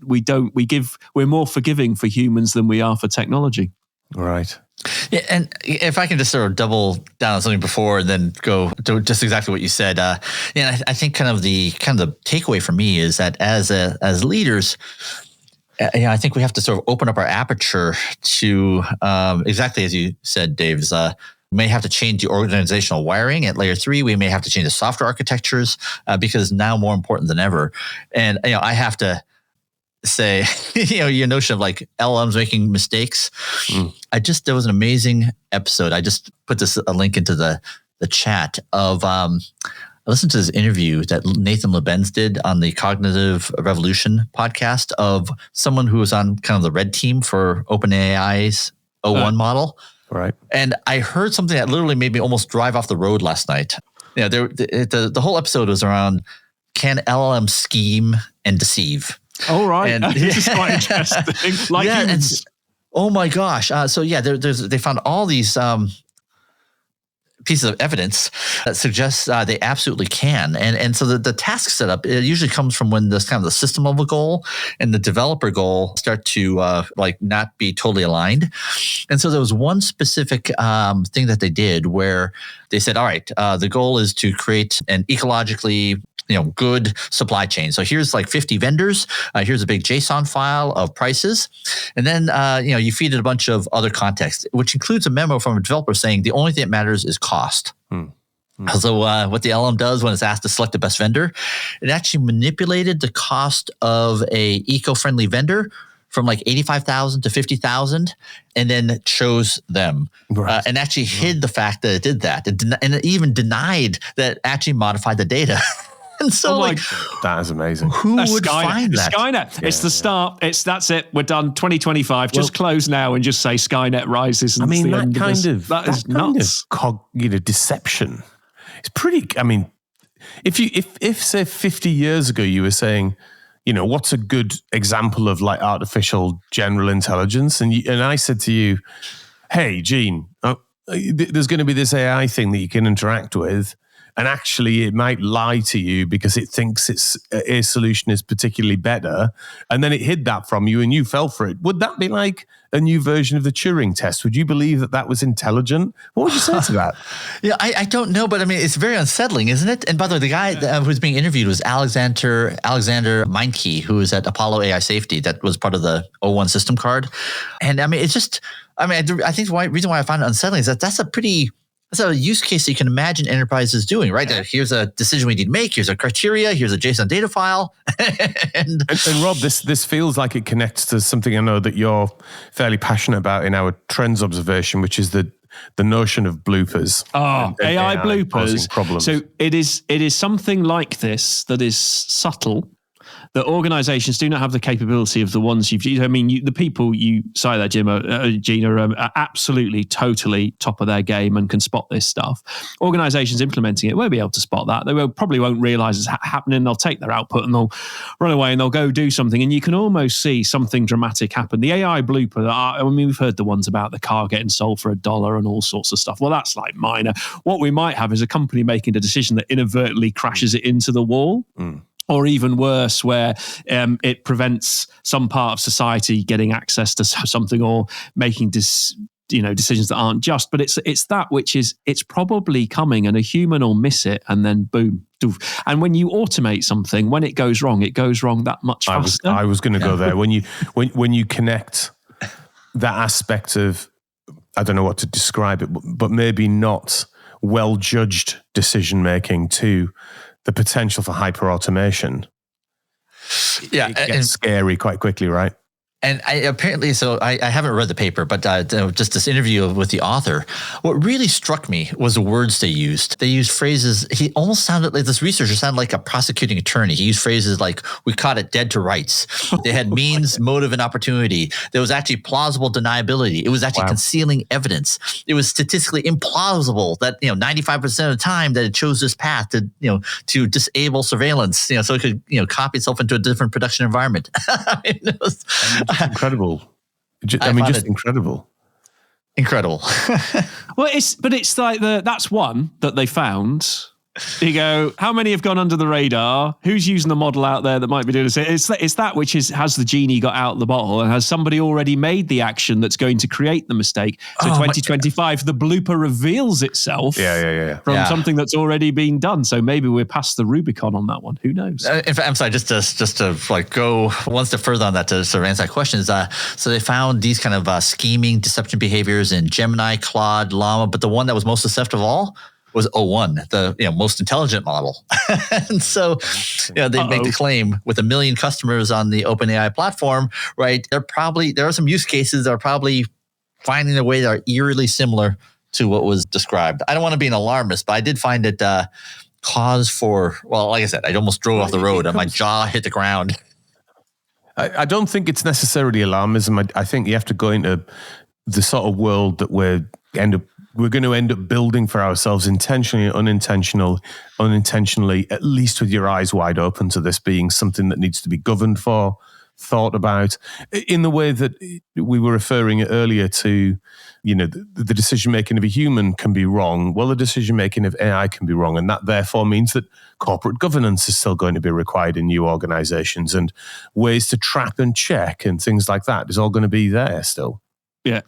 [SPEAKER 1] We're more forgiving for humans than we are for technology.
[SPEAKER 2] Right.
[SPEAKER 4] Yeah, and if I can just sort of double down on something before and then go to just exactly what you said, I think kind of the takeaway for me is that as leaders, I think we have to sort of open up our aperture to exactly as you said, Dave. We may have to change the organizational wiring at layer 3. We may have to change the software architectures because now more important than ever. And I have to say, your notion of like LLMs making mistakes. There was an amazing episode. I just put a link into the chat of, I listened to this interview that Nathan Lebenz did on the Cognitive Revolution podcast of someone who was on kind of the red team for OpenAI's O1 model.
[SPEAKER 2] Right.
[SPEAKER 4] And I heard something that literally made me almost drive off the road last night. The whole episode was around, can LLM scheme and deceive?
[SPEAKER 1] Oh, right. And, this is quite interesting.
[SPEAKER 4] Oh my gosh. They found all these pieces of evidence that suggests they absolutely can. And so the task setup, it usually comes from when this kind of the system level goal and the developer goal start to not be totally aligned. And so there was one specific thing that they did where they said, all right, the goal is to create an ecologically good supply chain. So here's like 50 vendors. Here's a big JSON file of prices. And then, you feed it a bunch of other context, which includes a memo from a developer saying the only thing that matters is cost. So what the LM does when it's asked to select the best vendor, it actually manipulated the cost of a eco-friendly vendor from like 85,000 to 50,000, and then chose them, and actually hid the fact that it did that, and it even denied that it actually modified the data. And so,
[SPEAKER 2] that is amazing.
[SPEAKER 4] Who would find that?
[SPEAKER 1] Skynet. It's the start. That's it. We're done. 2025. Just close now and just say Skynet rises. And that is nuts.
[SPEAKER 2] Deception. It's pretty. I mean, if say 50 years ago you were saying, what's a good example of like artificial general intelligence, and I said to you, hey, Gene, there's going to be this AI thing that you can interact with. and actually it might lie to you because it thinks a solution is particularly better, and then it hid that from you and you fell for it. Would that be like a new version of the Turing test? Would you believe that was intelligent? What would you say to that?
[SPEAKER 4] Yeah, I don't know, but I mean, it's very unsettling, isn't it? And by the way, the guy who's being interviewed was Alexander Meinke, who was at Apollo AI Safety. That was part of the O1 system card. And I mean, it's just, I mean, I think the reason why I find it unsettling is that's a use case that you can imagine enterprises doing, right? Here's a decision we need to make. Here's a criteria. Here's a JSON data file. and
[SPEAKER 2] Rob, this feels like it connects to something I know that you're fairly passionate about in our trends observation, which is the notion of bloopers.
[SPEAKER 1] And AI bloopers. Problems. So it is something like this that is subtle, that organizations do not have the capability of the ones you've used. I mean, the people you say that, Gina, are absolutely, totally top of their game and can spot this stuff. Organizations implementing it won't be able to spot that. They probably won't realize it's happening. They'll take their output and they'll run away and they'll go do something. And you can almost see something dramatic happen. The AI blooper, I mean, we've heard the ones about the car getting sold for $1 and all sorts of stuff. Well, that's like minor. What we might have is a company making a decision that inadvertently crashes it into the wall. Or even worse, where it prevents some part of society getting access to something or making decisions that aren't just. But it's that which is, it's probably coming and a human will miss it and then boom. Doof. And when you automate something, when it goes wrong that much faster.
[SPEAKER 2] I was going to go there. When you connect that aspect of, I don't know what to describe it, but maybe not well-judged decision-making to the potential for hyper-automation.
[SPEAKER 4] Yeah.
[SPEAKER 2] It gets scary quite quickly, right?
[SPEAKER 4] And I haven't read the paper, but just this interview with the author, what really struck me was the words they used. They used phrases, he almost sounded like, this researcher sounded like a prosecuting attorney. He used phrases like, we caught it dead to rights. They had means, motive, and opportunity. There was actually plausible deniability. It was actually concealing evidence. It was statistically implausible that 95% of the time that it chose this path to disable surveillance, so it could copy itself into a different production environment.
[SPEAKER 2] Incredible. Incredible.
[SPEAKER 4] Incredible.
[SPEAKER 1] Well, it's like that's one that they found. You go, how many have gone under the radar? Who's using the model out there that might be doing this? It's that which has the genie got out the bottle and has somebody already made the action that's going to create the mistake. So 2025, the blooper reveals itself from something that's already been done. So maybe we're past the Rubicon on that one. Who knows?
[SPEAKER 4] In fact, I'm sorry, just to like go one step further on that to sort of answer that question. So they found these kind of scheming, deception behaviors in Gemini, Claude, Llama, but the one that was most deceptive of all was O1, the most intelligent model. And so they make the claim with 1 million customers on the OpenAI platform, right? There are some use cases that are probably finding a way that are eerily similar to what was described. I don't want to be an alarmist, but I did find it cause for, well, like I said, I almost drove off the road and my jaw hit the ground.
[SPEAKER 2] I don't think it's necessarily alarmism. I think you have to go into the sort of world that we're going to end up building for ourselves intentionally, unintentionally, at least with your eyes wide open to this being something that needs to be governed for, thought about, in the way that we were referring earlier to, the decision-making of a human can be wrong. Well, the decision-making of AI can be wrong. And that therefore means that corporate governance is still going to be required in new organizations, and ways to trap and check and things like that is all going to be there still.
[SPEAKER 1] Yeah.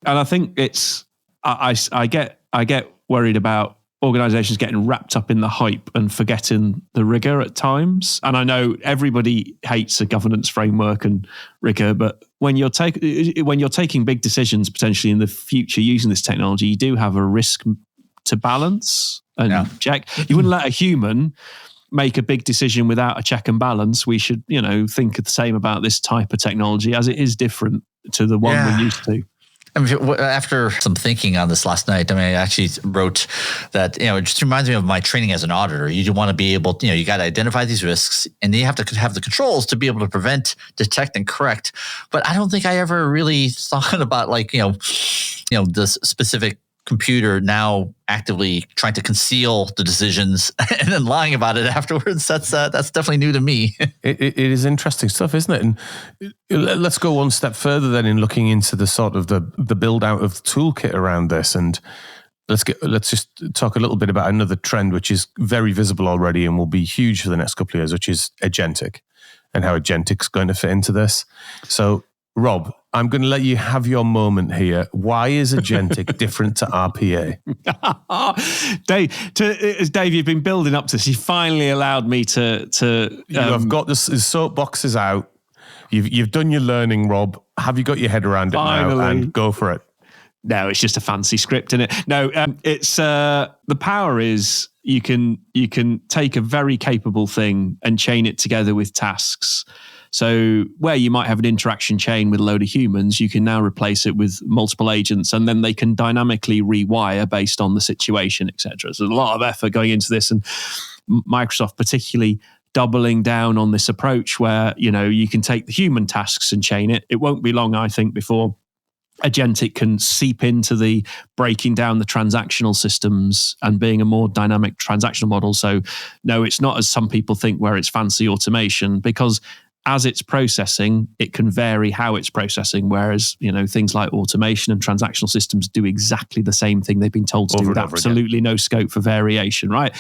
[SPEAKER 1] And I think it's, I get worried about organizations getting wrapped up in the hype and forgetting the rigor at times. And I know everybody hates a governance framework and rigor, but when you're taking big decisions potentially in the future using this technology, you do have a risk to balance and check. You wouldn't let a human make a big decision without a check and balance. We should, think the same about this type of technology, as it is different to the one we're used to.
[SPEAKER 4] I mean, after some thinking on this last night, I actually wrote that, it just reminds me of my training as an auditor. You want to be able to, you got to identify these risks, and then you have to have the controls to be able to prevent, detect, and correct. But I don't think I ever really thought about this specific computer now actively trying to conceal the decisions and then lying about it afterwards. That's definitely new to me.
[SPEAKER 2] It is interesting stuff, isn't it? And let's go one step further then in looking into the sort of the build out of the toolkit around this. And let's just talk a little bit about another trend which is very visible already and will be huge for the next couple of years, which is agentic, and how agentic's going to fit into this. So, Rob, I'm going to let you have your moment here. Why is agentic different to RPA?
[SPEAKER 1] Dave, you've been building up to this. You finally allowed me to
[SPEAKER 2] you have got the soapboxes out. You've done your learning, Rob. Have you got your head around
[SPEAKER 1] finally.
[SPEAKER 2] It now? And go for it.
[SPEAKER 1] No, it's just a fancy script, isn't it? No, it's the power is you can take a very capable thing and chain it together with tasks. So where you might have an interaction chain with a load of humans, you can now replace it with multiple agents, and then they can dynamically rewire based on the situation, etc. So there's a lot of effort going into this, and Microsoft particularly doubling down on this approach where, you can take the human tasks and chain it. It won't be long, I think, before agentic can seep into the breaking down the transactional systems and being a more dynamic transactional model. So no, it's not as some people think where it's fancy automation, because as it's processing, it can vary how it's processing. Whereas, things like automation and transactional systems do exactly the same thing they've been told to do with absolutely no scope for variation, right?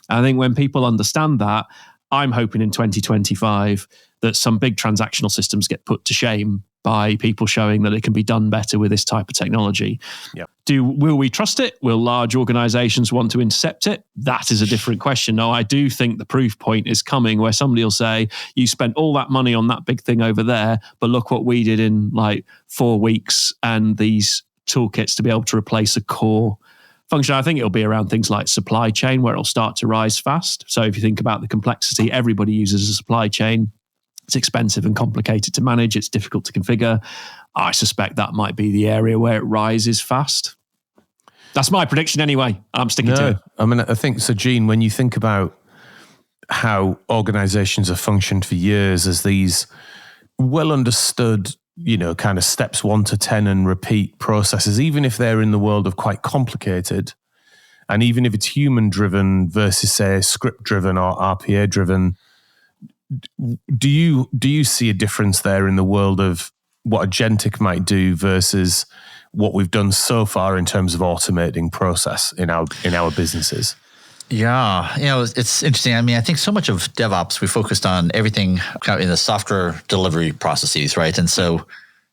[SPEAKER 1] I think when people understand that, I'm hoping in 2025 that some big transactional systems get put to shame by people showing that it can be done better with this type of technology.
[SPEAKER 2] Yep.
[SPEAKER 1] Will we trust it? Will large organizations want to intercept it? That is a different question. No, I do think the proof point is coming where somebody will say, you spent all that money on that big thing over there, but look what we did in like 4 weeks, and these toolkits to be able to replace a core function. I think it'll be around things like supply chain, where it'll start to rise fast. So if you think about the complexity, everybody uses a supply chain. It's expensive and complicated to manage. It's difficult to configure. I suspect that might be the area where it rises fast. That's my prediction anyway. I'm sticking to it.
[SPEAKER 2] I mean, I think, so Gene, when you think about how organizations have functioned for years as these well understood, kind of steps 1 to 10 and repeat processes, even if they're in the world of quite complicated, and even if it's human driven versus, say, script driven or RPA driven, do you see a difference there in the world of what agentic might do versus what we've done so far in terms of automating process in our businesses?
[SPEAKER 4] Yeah, it's interesting. I mean, I think so much of DevOps, we focused on everything kind of in the software delivery processes, right? And so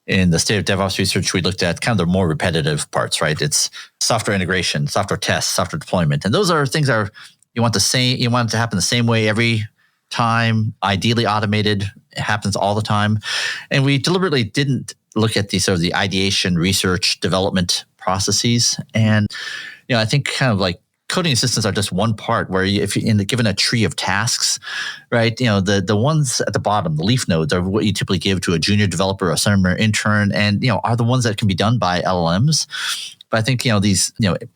[SPEAKER 4] in the state of DevOps research, we looked at kind of the more repetitive parts, right? It's software integration, software tests, software deployment. And those are things that you want it to happen the same way every time, ideally automated. It happens all the time. And we deliberately didn't look at the ideation, research, development processes. And, I think kind of like coding assistants are just one part where if you're given a tree of tasks, right, the ones at the bottom, the leaf nodes, are what you typically give to a junior developer, a summer intern, and, are the ones that can be done by LLMs. But I think, these,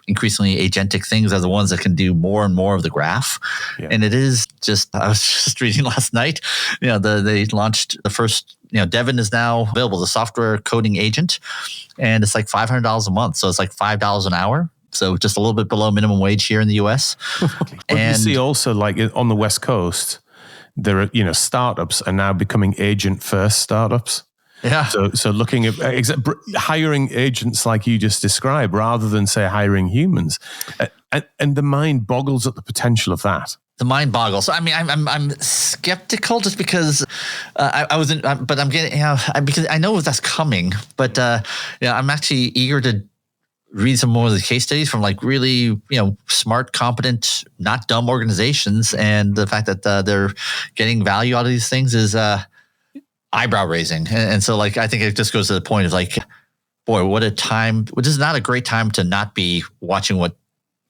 [SPEAKER 4] increasingly agentic things are the ones that can do more and more of the graph. Yeah. And it is just, I was just reading last night, they launched the first, Devin is now available, the software coding agent, and it's like $500 a month. So it's like $5 an hour. So just a little bit below minimum wage here in the US.
[SPEAKER 2] And you see also, like on the West Coast, there are, startups are now becoming agent first startups.
[SPEAKER 4] Yeah.
[SPEAKER 2] So looking at hiring agents like you just described, rather than say hiring humans, and the mind boggles at the potential of that.
[SPEAKER 4] The mind boggles. So I mean, I'm skeptical just because I wasn't, but I'm getting because I know that's coming. But I'm actually eager to read some more of the case studies from like really smart, competent, not dumb organizations, and the fact that they're getting value out of these things is eyebrow raising. And so like, I think it just goes to the point of like, boy, what a time, which is not a great time to not be watching what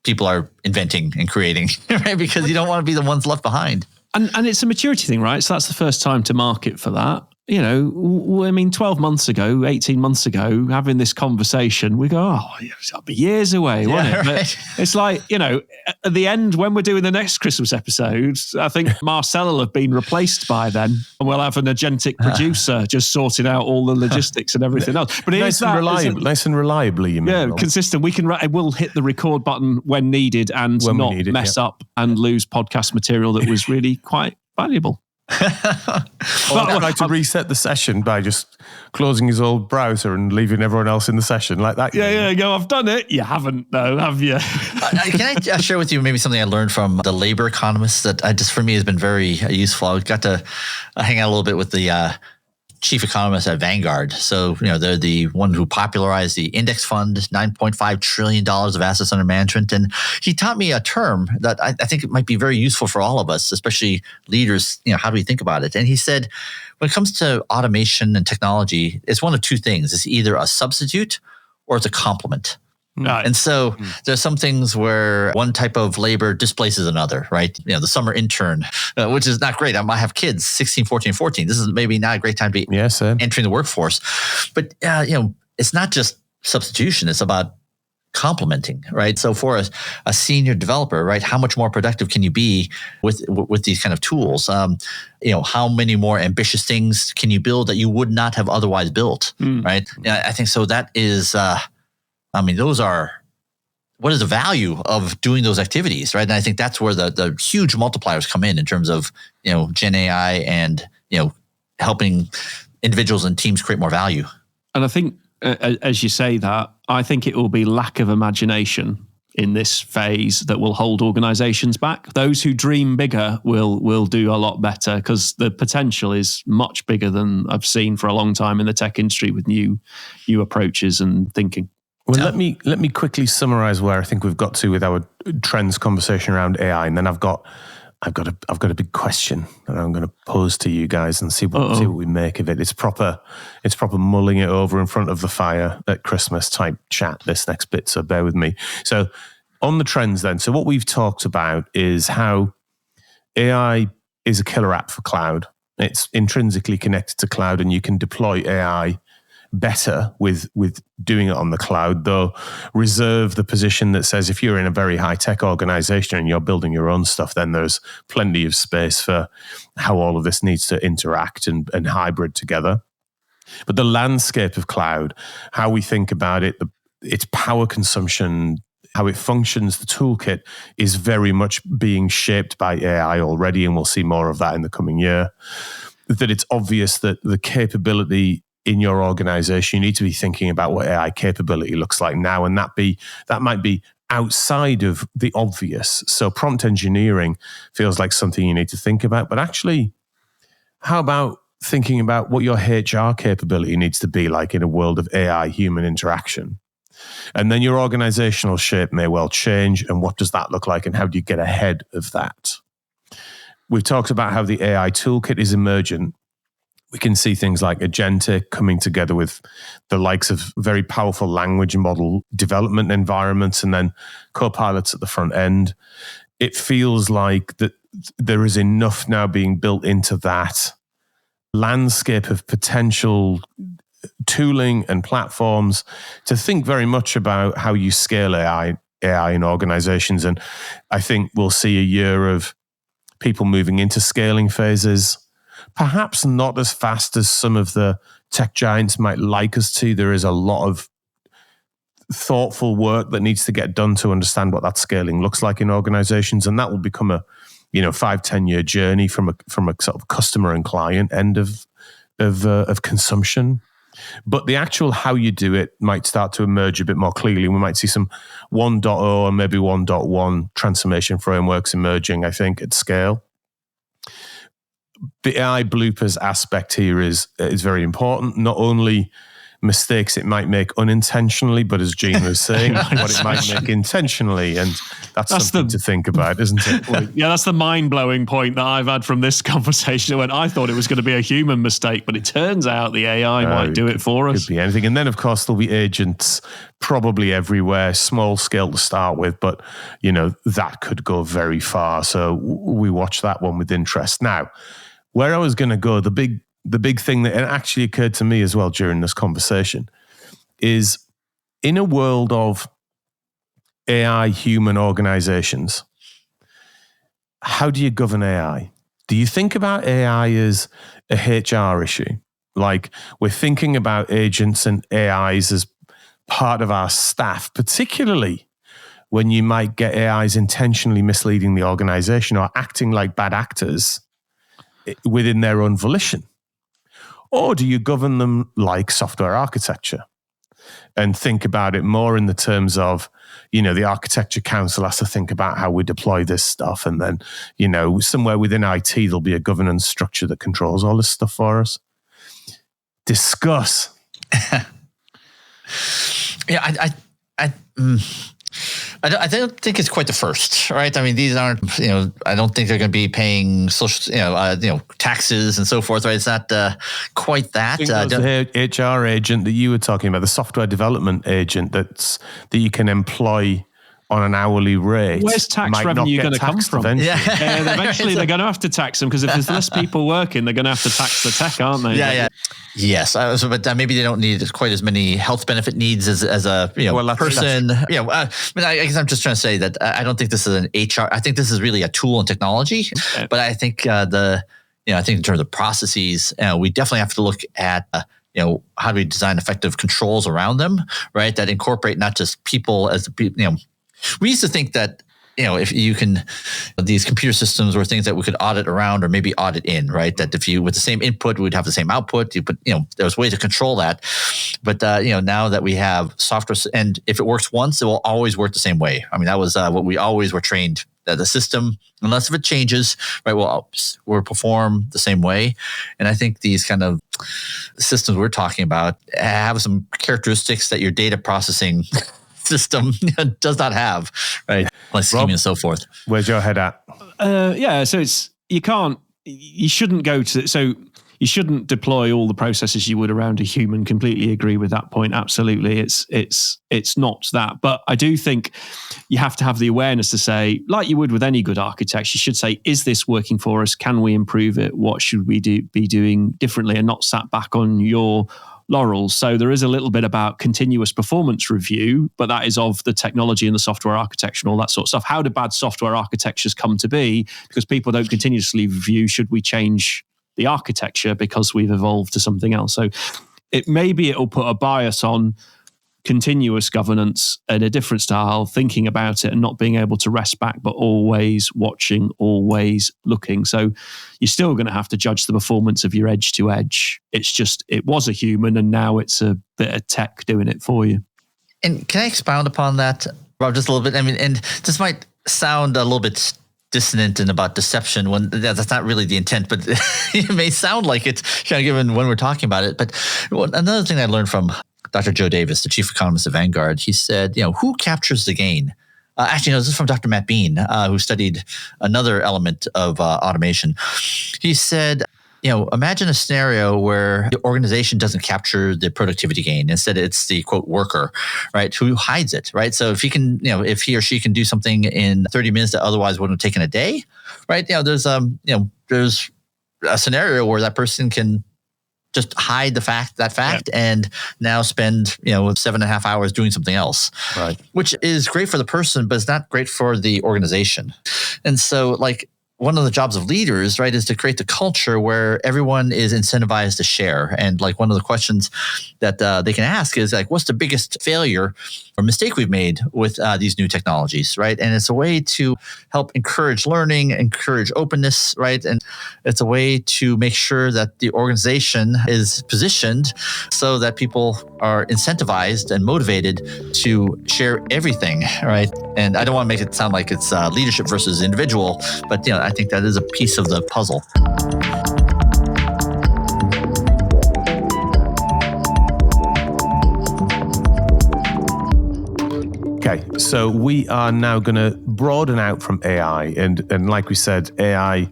[SPEAKER 4] people are inventing and creating, right? Because you don't want to be the ones left behind.
[SPEAKER 1] And it's a maturity thing, right? So that's the first time to market for that. 12 months ago, 18 months ago, having this conversation, we go, that'll be years away, won't it? Right. But it's like, at the end, when we're doing the next Christmas episode, I think Marcel will have been replaced by then, and we'll have an agentic producer just sorting out all the logistics and everything else. But
[SPEAKER 2] nice and reliably, you mean?
[SPEAKER 1] Yeah, consistent. We'll hit the record button when needed and not mess up and lose podcast material that was really quite valuable.
[SPEAKER 2] Or try to reset the session by just closing his old browser and leaving everyone else in the session like that.
[SPEAKER 1] Go, I've done it. You haven't, though, have you?
[SPEAKER 4] Can I share with you maybe something I learned from the labor economist that for me has been very useful? I got to hang out a little bit with the chief economist at Vanguard. So, they're the one who popularized the index fund, $9.5 trillion of assets under management. And he taught me a term that I think it might be very useful for all of us, especially leaders. How do we think about it? And he said, when it comes to automation and technology, it's one of two things. It's either a substitute or it's a complement.
[SPEAKER 1] Right.
[SPEAKER 4] And so there's some things where one type of labor displaces another, right? The summer intern, which is not great. I have kids, 16, 14, 14. This is maybe not a great time to be entering the workforce. But, it's not just substitution. It's about complementing, right? So for a senior developer, right, how much more productive can you be with these kind of tools? How many more ambitious things can you build that you would not have otherwise built, right? I think so. That is... those are, what is the value of doing those activities, right? And I think that's where the huge multipliers come in terms of, Gen AI and, helping individuals and teams create more value.
[SPEAKER 1] And I think, as you say that, I think it will be lack of imagination in this phase that will hold organizations back. Those who dream bigger will do a lot better because the potential is much bigger than I've seen for a long time in the tech industry with new approaches and thinking.
[SPEAKER 2] Well, let me quickly summarize where I think we've got to with our trends conversation around AI, and then I've got a big question that I'm going to pose to you guys and see what we make of it. It's proper mulling it over in front of the fire at Christmas type chat. This next bit, so bear with me. So on the trends, then. So what we've talked about is how AI is a killer app for cloud. It's intrinsically connected to cloud, and you can deploy AI better with doing it on the cloud, though reserve the position that says if you're in a very high-tech organization and you're building your own stuff, then there's plenty of space for how all of this needs to interact and hybrid together. But the landscape of cloud, how we think about it, its power consumption, how it functions, the toolkit is very much being shaped by AI already, and we'll see more of that in the coming year. That it's obvious that the capability in your organization, you need to be thinking about what AI capability looks like now, and that might be outside of the obvious. So prompt engineering feels like something you need to think about, but actually, how about thinking about what your HR capability needs to be like in a world of AI human interaction? And then your organizational shape may well change, and what does that look like, and how do you get ahead of that? We've talked about how the AI toolkit is emergent. We can see things like agentic coming together with the likes of very powerful language model development environments and then co-pilots at the front end. It feels like that there is enough now being built into that landscape of potential tooling and platforms to think very much about how you scale AI in organizations. And I think we'll see a year of people moving into scaling phases, perhaps not as fast as some of the tech giants might like us to. There is a lot of thoughtful work that needs to get done to understand what that scaling looks like in organizations. And that will become a 5-10 year journey from a sort of customer and client end of consumption. But the actual how you do it might start to emerge a bit more clearly. We might see some 1.0 and maybe 1.1 transformation frameworks emerging, I think, at scale. The AI bloopers aspect here is very important. Not only mistakes it might make unintentionally, but as Gene was saying, what it might make intentionally. And that's something to think about, isn't it?
[SPEAKER 1] Yeah, that's the mind-blowing point that I've had from this conversation when I thought it was going to be a human mistake, but it turns out the AI might do it for us.
[SPEAKER 2] Could be anything. And then, of course, there'll be agents probably everywhere, small scale to start with, but, that could go very far. So we watch that one with interest. Now, where I was going to go, the big thing that actually occurred to me as well during this conversation is in a world of AI human organizations, how do you govern AI? Do you think about AI as a HR issue? Like we're thinking about agents and AIs as part of our staff, particularly when you might get AIs intentionally misleading the organization or acting like bad actors within their own volition? Or do you govern them like software architecture and think about it more in the terms of, the architecture council has to think about how we deploy this stuff. And then, somewhere within IT, there'll be a governance structure that controls all this stuff for us. Discuss.
[SPEAKER 4] Yeah, I don't think it's quite the first, right? I mean, these aren't, I don't think they're going to be paying social, taxes and so forth, right? It's not quite that.
[SPEAKER 2] The HR agent that you were talking about, the software development agent that you can employ on an hourly rate.
[SPEAKER 1] Where's tax revenue going to come from? Eventually they're going to have to tax them, because if there's less people working, they're going to have to tax the tech, aren't they?
[SPEAKER 4] Yeah. Yes, but maybe they don't need quite as many health benefit needs as a person. I guess I'm just trying to say that I don't think this is an HR. I think this is really a tool and technology. Okay. But I think I think in terms of processes, we definitely have to look at how do we design effective controls around them, right? That incorporate not just people as we used to think that, if you can, these computer systems were things that we could audit around or maybe audit in, right? That if you, with the same input, we'd have the same output. There was ways to control that. But, now that we have software, and if it works once, it will always work the same way. I mean, that was what we always were trained, that the system, unless if it changes, right, will perform the same way. And I think these kind of systems we're talking about have some characteristics that your data processing system does not have, right? Like scheming and so forth.
[SPEAKER 2] Where's your head at?
[SPEAKER 1] So you shouldn't deploy all the processes you would around a human. Completely agree with that point. Absolutely. It's not that. But I do think you have to have the awareness to say, like you would with any good architect, you should say, is this working for us? Can we improve it? What should we be doing differently, and not sat back on your laurels? So there is a little bit about continuous performance review, but that is of the technology and the software architecture and all that sort of stuff. How do bad software architectures come to be? Because people don't continuously review, should we change the architecture because we've evolved to something else? So it'll put a bias on continuous governance in a different style, thinking about it and not being able to rest back, but always watching, always looking. So you're still going to have to judge the performance of your edge to edge. It's just, it was a human and now it's a bit of tech doing it for you.
[SPEAKER 4] And can I expound upon that, Rob, just a little bit? I mean, and this might sound a little bit dissonant and about deception when that's not really the intent, but it may sound like it, given when we're talking about it. But another thing I learned from Dr. Joe Davis, the chief economist of Vanguard, he said, who captures the gain? Actually, no, this is from Dr. Matt Bean, who studied another element of automation. He said, imagine a scenario where the organization doesn't capture the productivity gain. Instead, it's the quote worker, right, who hides it, right? So if he can, if he or she can do something in 30 minutes that otherwise would have taken a day, right? There's a scenario where that person can just hide the fact, and now spend 7.5 hours doing something else,
[SPEAKER 2] right?
[SPEAKER 4] Which is great for the person, but it's not great for the organization. And so, one of the jobs of leaders, right, is to create the culture where everyone is incentivized to share. And one of the questions that they can ask is what's the biggest failure or mistake we've made with these new technologies, right? And it's a way to help encourage learning, encourage openness, right? And it's a way to make sure that the organization is positioned so that people are incentivized and motivated to share everything, right? And I don't want to make it sound like it's leadership versus individual, but I think that is a piece of the puzzle.
[SPEAKER 2] Okay, so we are now going to broaden out from AI. And like we said, AI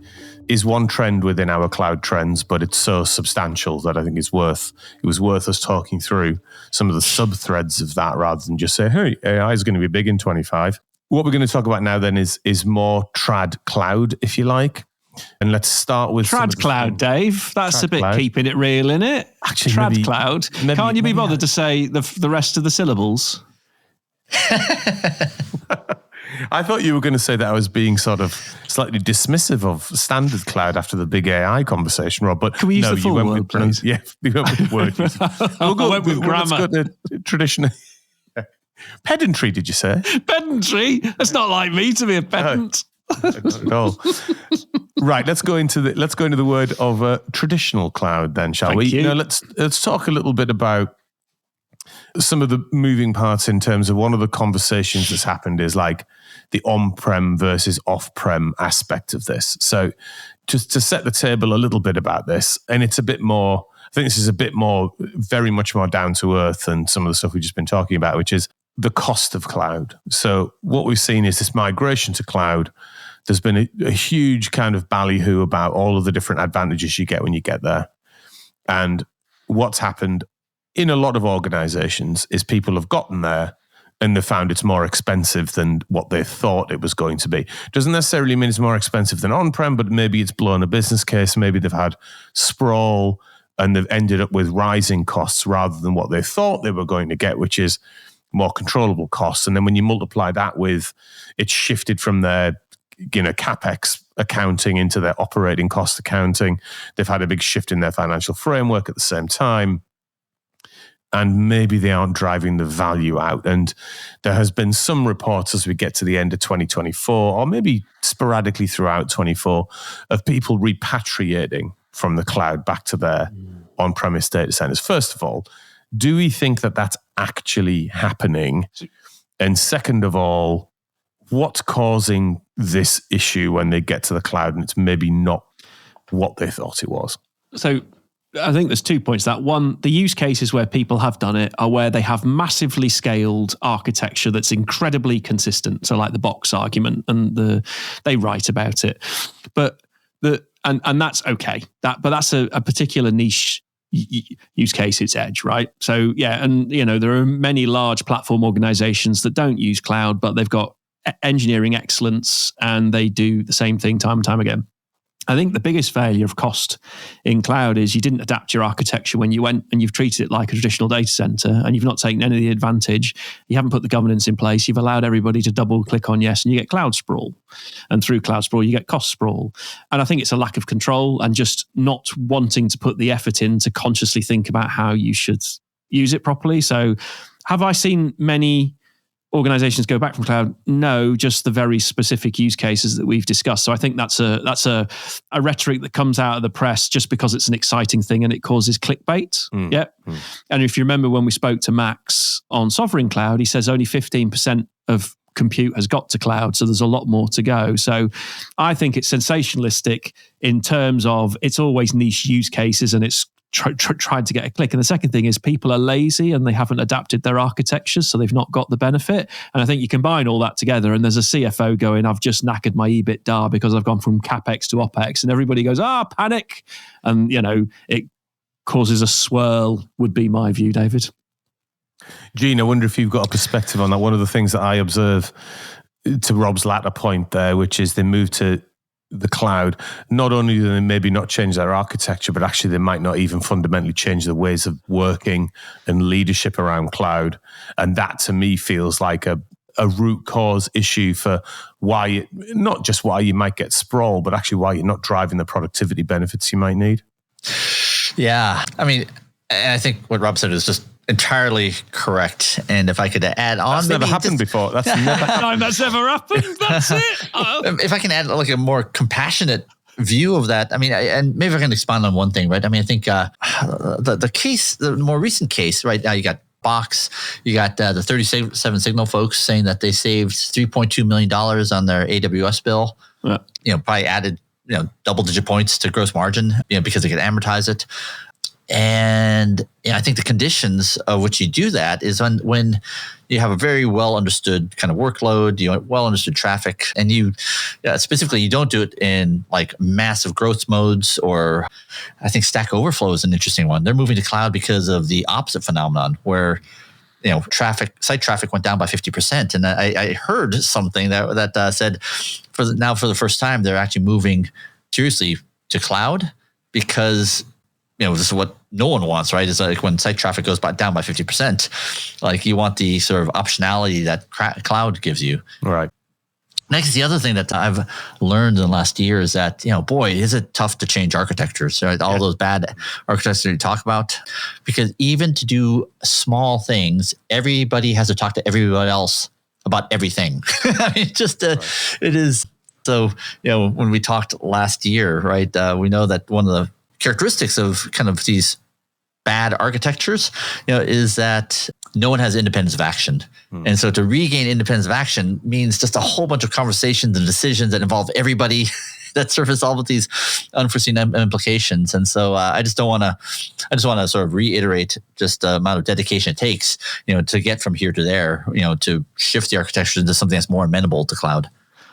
[SPEAKER 2] is one trend within our cloud trends, but it's so substantial that I think it was worth us talking through some of the sub-threads of that rather than just say, hey, AI is going to be big in 25. What we're going to talk about now then is more trad cloud, if you like. And let's start with
[SPEAKER 1] trad cloud, Dave. That's a bit cloud. Keeping it real, isn't it?
[SPEAKER 2] Actually,
[SPEAKER 1] trad cloud. Can't you be bothered to say the rest of the syllables?
[SPEAKER 2] I thought you were going to say that I was being sort of slightly dismissive of standard cloud after the big AI conversation, Rob. But
[SPEAKER 1] can we use the full word, please?
[SPEAKER 2] Yeah, we went with word.
[SPEAKER 1] I went with grammar.
[SPEAKER 2] Let's go to traditional. Pedantry, did you say?
[SPEAKER 1] Pedantry? That's not like me to be a pedant.
[SPEAKER 2] No, not at all. Right, let's go into the word of traditional cloud then, shall we?
[SPEAKER 1] You.
[SPEAKER 2] Let's talk a little bit about some of the moving parts in terms of one of the conversations that's happened is like the on-prem versus off-prem aspect of this. So just to set the table a little bit about this, and it's a bit more, I think this is a bit more, very much more down to earth than some of the stuff we've just been talking about, which is the cost of cloud. So what we've seen is this migration to cloud. There's been a huge kind of ballyhoo about all of the different advantages you get when you get there. And what's happened in a lot of organizations is people have gotten there and they found it's more expensive than what they thought it was going to be. Doesn't necessarily mean it's more expensive than on-prem, but maybe it's blown a business case. Maybe they've had sprawl and they've ended up with rising costs rather than what they thought they were going to get, which is more controllable costs. And then when you multiply that with, it's shifted from their CapEx accounting into their operating cost accounting. They've had a big shift in their financial framework at the same time. And maybe they aren't driving the value out. And there has been some reports as we get to the end of 2024, or maybe sporadically throughout 24, of people repatriating from the cloud back to their on-premise data centers. First of all, do we think that that's actually happening? And second of all, what's causing this issue when they get to the cloud and it's maybe not what they thought it was?
[SPEAKER 1] So I think there's 2 points. That one, the use cases where people have done it are where they have massively scaled architecture that's incredibly consistent. So like the box argument, and they write about it. But and that's okay. But that's a particular niche use case, it's edge, right? So yeah, and there are many large platform organizations that don't use cloud, but they've got engineering excellence and they do the same thing time and time again. I think the biggest failure of cost in cloud is you didn't adapt your architecture when you went, and you've treated it like a traditional data center, and you've not taken any of the advantage. You haven't put the governance in place. You've allowed everybody to double click on yes, and you get cloud sprawl. And through cloud sprawl, you get cost sprawl. And I think it's a lack of control and just not wanting to put the effort in to consciously think about how you should use it properly. So have I seen many organizations go back from cloud? No, just the very specific use cases that we've discussed. So I think that's a rhetoric that comes out of the press just because it's an exciting thing and it causes clickbait. And if you remember when we spoke to Max on Sovereign Cloud, he says only 15% of compute has got to cloud, so there's a lot more to go. So I think it's sensationalistic in terms of it's always niche use cases and it's tried to get a click. And the second thing is people are lazy and they haven't adapted their architectures, so they've not got the benefit. And I think you combine all that together and there's a CFO going, I've just knackered my EBITDA because I've gone from CapEx to OpEx, and everybody goes, panic. And, it causes a swirl, would be my view, David.
[SPEAKER 2] Gene, I wonder if you've got a perspective on that. One of the things that I observe, to Rob's latter point there, which is they move to the cloud, not only do they maybe not change their architecture, but actually they might not even fundamentally change the ways of working and leadership around cloud. And that to me feels like a root cause issue for why, not just why you might get sprawl, but actually why you're not driving the productivity benefits you might need.
[SPEAKER 4] Yeah. I mean, I think what Rob said is just entirely correct. And if I could add on,
[SPEAKER 2] that's never happened before. That's never happened.
[SPEAKER 1] That's never happened. That's it.
[SPEAKER 4] If I can add like a more compassionate view of that, I mean, and maybe I can expand on one thing, right? I mean, I think the case, the more recent case, right now, you got Box, you got the 37 Signal folks saying that they saved $3.2 million on their AWS bill. Yeah. Probably added double-digit points to gross margin, because they could amortize it. And I think the conditions of which you do that is when you have a very well understood kind of workload, well understood traffic, and specifically you don't do it in like massive growth modes. Or I think Stack Overflow is an interesting one. They're moving to cloud because of the opposite phenomenon where site traffic went down by 50%. And I heard something that said for the first time they're actually moving seriously to cloud because this is what no one wants, right? It's like when site traffic goes down by 50%, like you want the sort of optionality that cloud gives you.
[SPEAKER 2] Right.
[SPEAKER 4] Next, the other thing that I've learned in the last year is that, boy, is it tough to change architectures, right? All those bad architectures you talk about, because even to do small things, everybody has to talk to everybody else about everything. I mean, it is So, when we talked last year, right, we know that one of the characteristics of kind of these bad architectures, is that no one has independence of action. And so to regain independence of action means just a whole bunch of conversations and decisions that involve everybody that surface all of these unforeseen implications. And so I just want to sort of reiterate just the amount of dedication it takes, to get from here to there, to shift the architecture into something that's more amenable to cloud.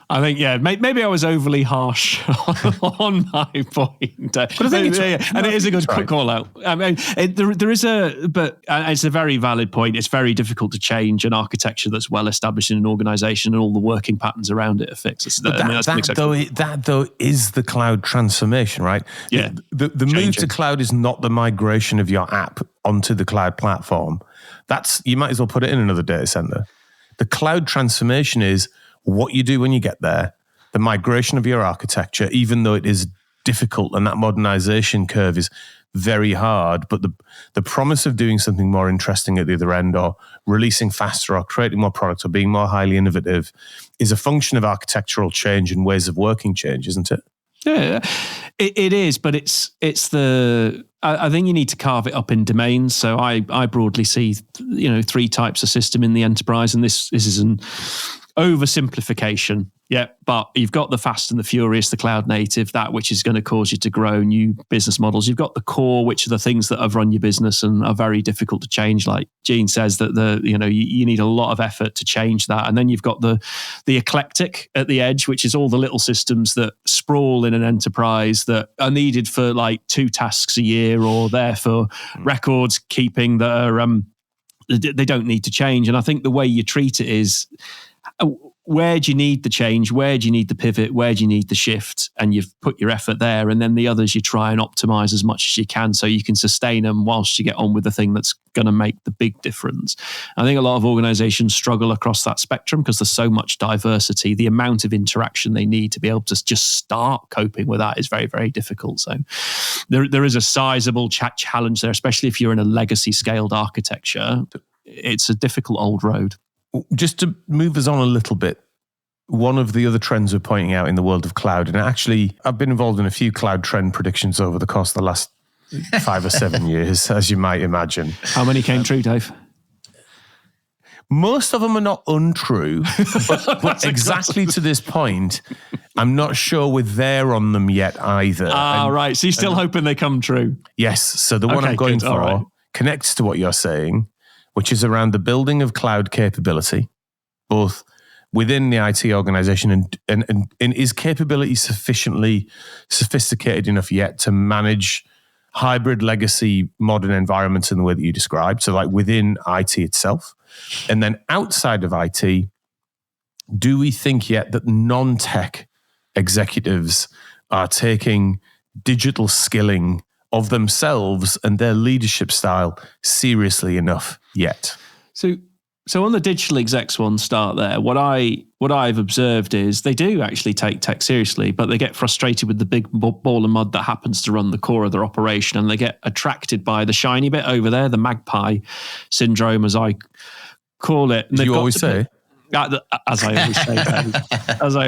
[SPEAKER 1] I think, maybe I was overly harsh on my point. But I think it is a good call out. I mean, there is but it's a very valid point. It's very difficult to change an architecture that's well established in an organization and all the working patterns around it are fixed.
[SPEAKER 2] That though is the cloud transformation, right?
[SPEAKER 1] Yeah.
[SPEAKER 2] The move to cloud is not the migration of your app onto the cloud platform. You might as well put it in another data center. The cloud transformation is what you do when you get there, the migration of your architecture, even though it is difficult and that modernization curve is very hard, but the promise of doing something more interesting at the other end, or releasing faster, or creating more products, or being more highly innovative, is a function of architectural change and ways of working change, isn't it?
[SPEAKER 1] Yeah, it is, but I think you need to carve it up in domains. So I broadly see, 3 types of system in the enterprise, and this is an oversimplification. Yeah, but you've got the fast and the furious, the cloud native, that which is going to cause you to grow new business models. You've got the core, which are the things that have run your business and are very difficult to change. Like Gene says, that you need a lot of effort to change that. And then you've got the eclectic at the edge, which is all the little systems that sprawl in an enterprise that are needed for like 2 tasks a year, or there for records keeping that are they don't need to change. And I think the way you treat it is, where do you need the change? Where do you need the pivot? Where do you need the shift? And you've put your effort there. And then the others, you try and optimize as much as you can so you can sustain them whilst you get on with the thing that's going to make the big difference. I think a lot of organizations struggle across that spectrum because there's so much diversity. The amount of interaction they need to be able to just start coping with that is very, very difficult. So there is a sizable challenge there, especially if you're in a legacy scaled architecture. It's a difficult old road.
[SPEAKER 2] Just to move us on a little bit, one of the other trends we're pointing out in the world of cloud, and actually I've been involved in a few cloud trend predictions over the course of the last 5 or 7 years, as you might imagine.
[SPEAKER 1] How many came true, Dave?
[SPEAKER 2] Most of them are not untrue, but exactly to this point, I'm not sure we're there on them yet either.
[SPEAKER 1] Right. So you're still hoping they come true?
[SPEAKER 2] Yes. So the one I'm going for connects to what you're saying, which is around the building of cloud capability, both within the IT organization and is capability sufficiently sophisticated enough yet to manage hybrid legacy modern environments in the way that you described? So like within IT itself. And then outside of IT, do we think yet that non-tech executives are taking digital skilling of themselves and their leadership style seriously enough yet?
[SPEAKER 1] So on the digital execs one, start there. What I've observed is they do actually take tech seriously, but they get frustrated with the big ball of mud that happens to run the core of their operation, and they get attracted by the shiny bit over there, the magpie syndrome, as I call it. And
[SPEAKER 2] you always say?
[SPEAKER 1] As I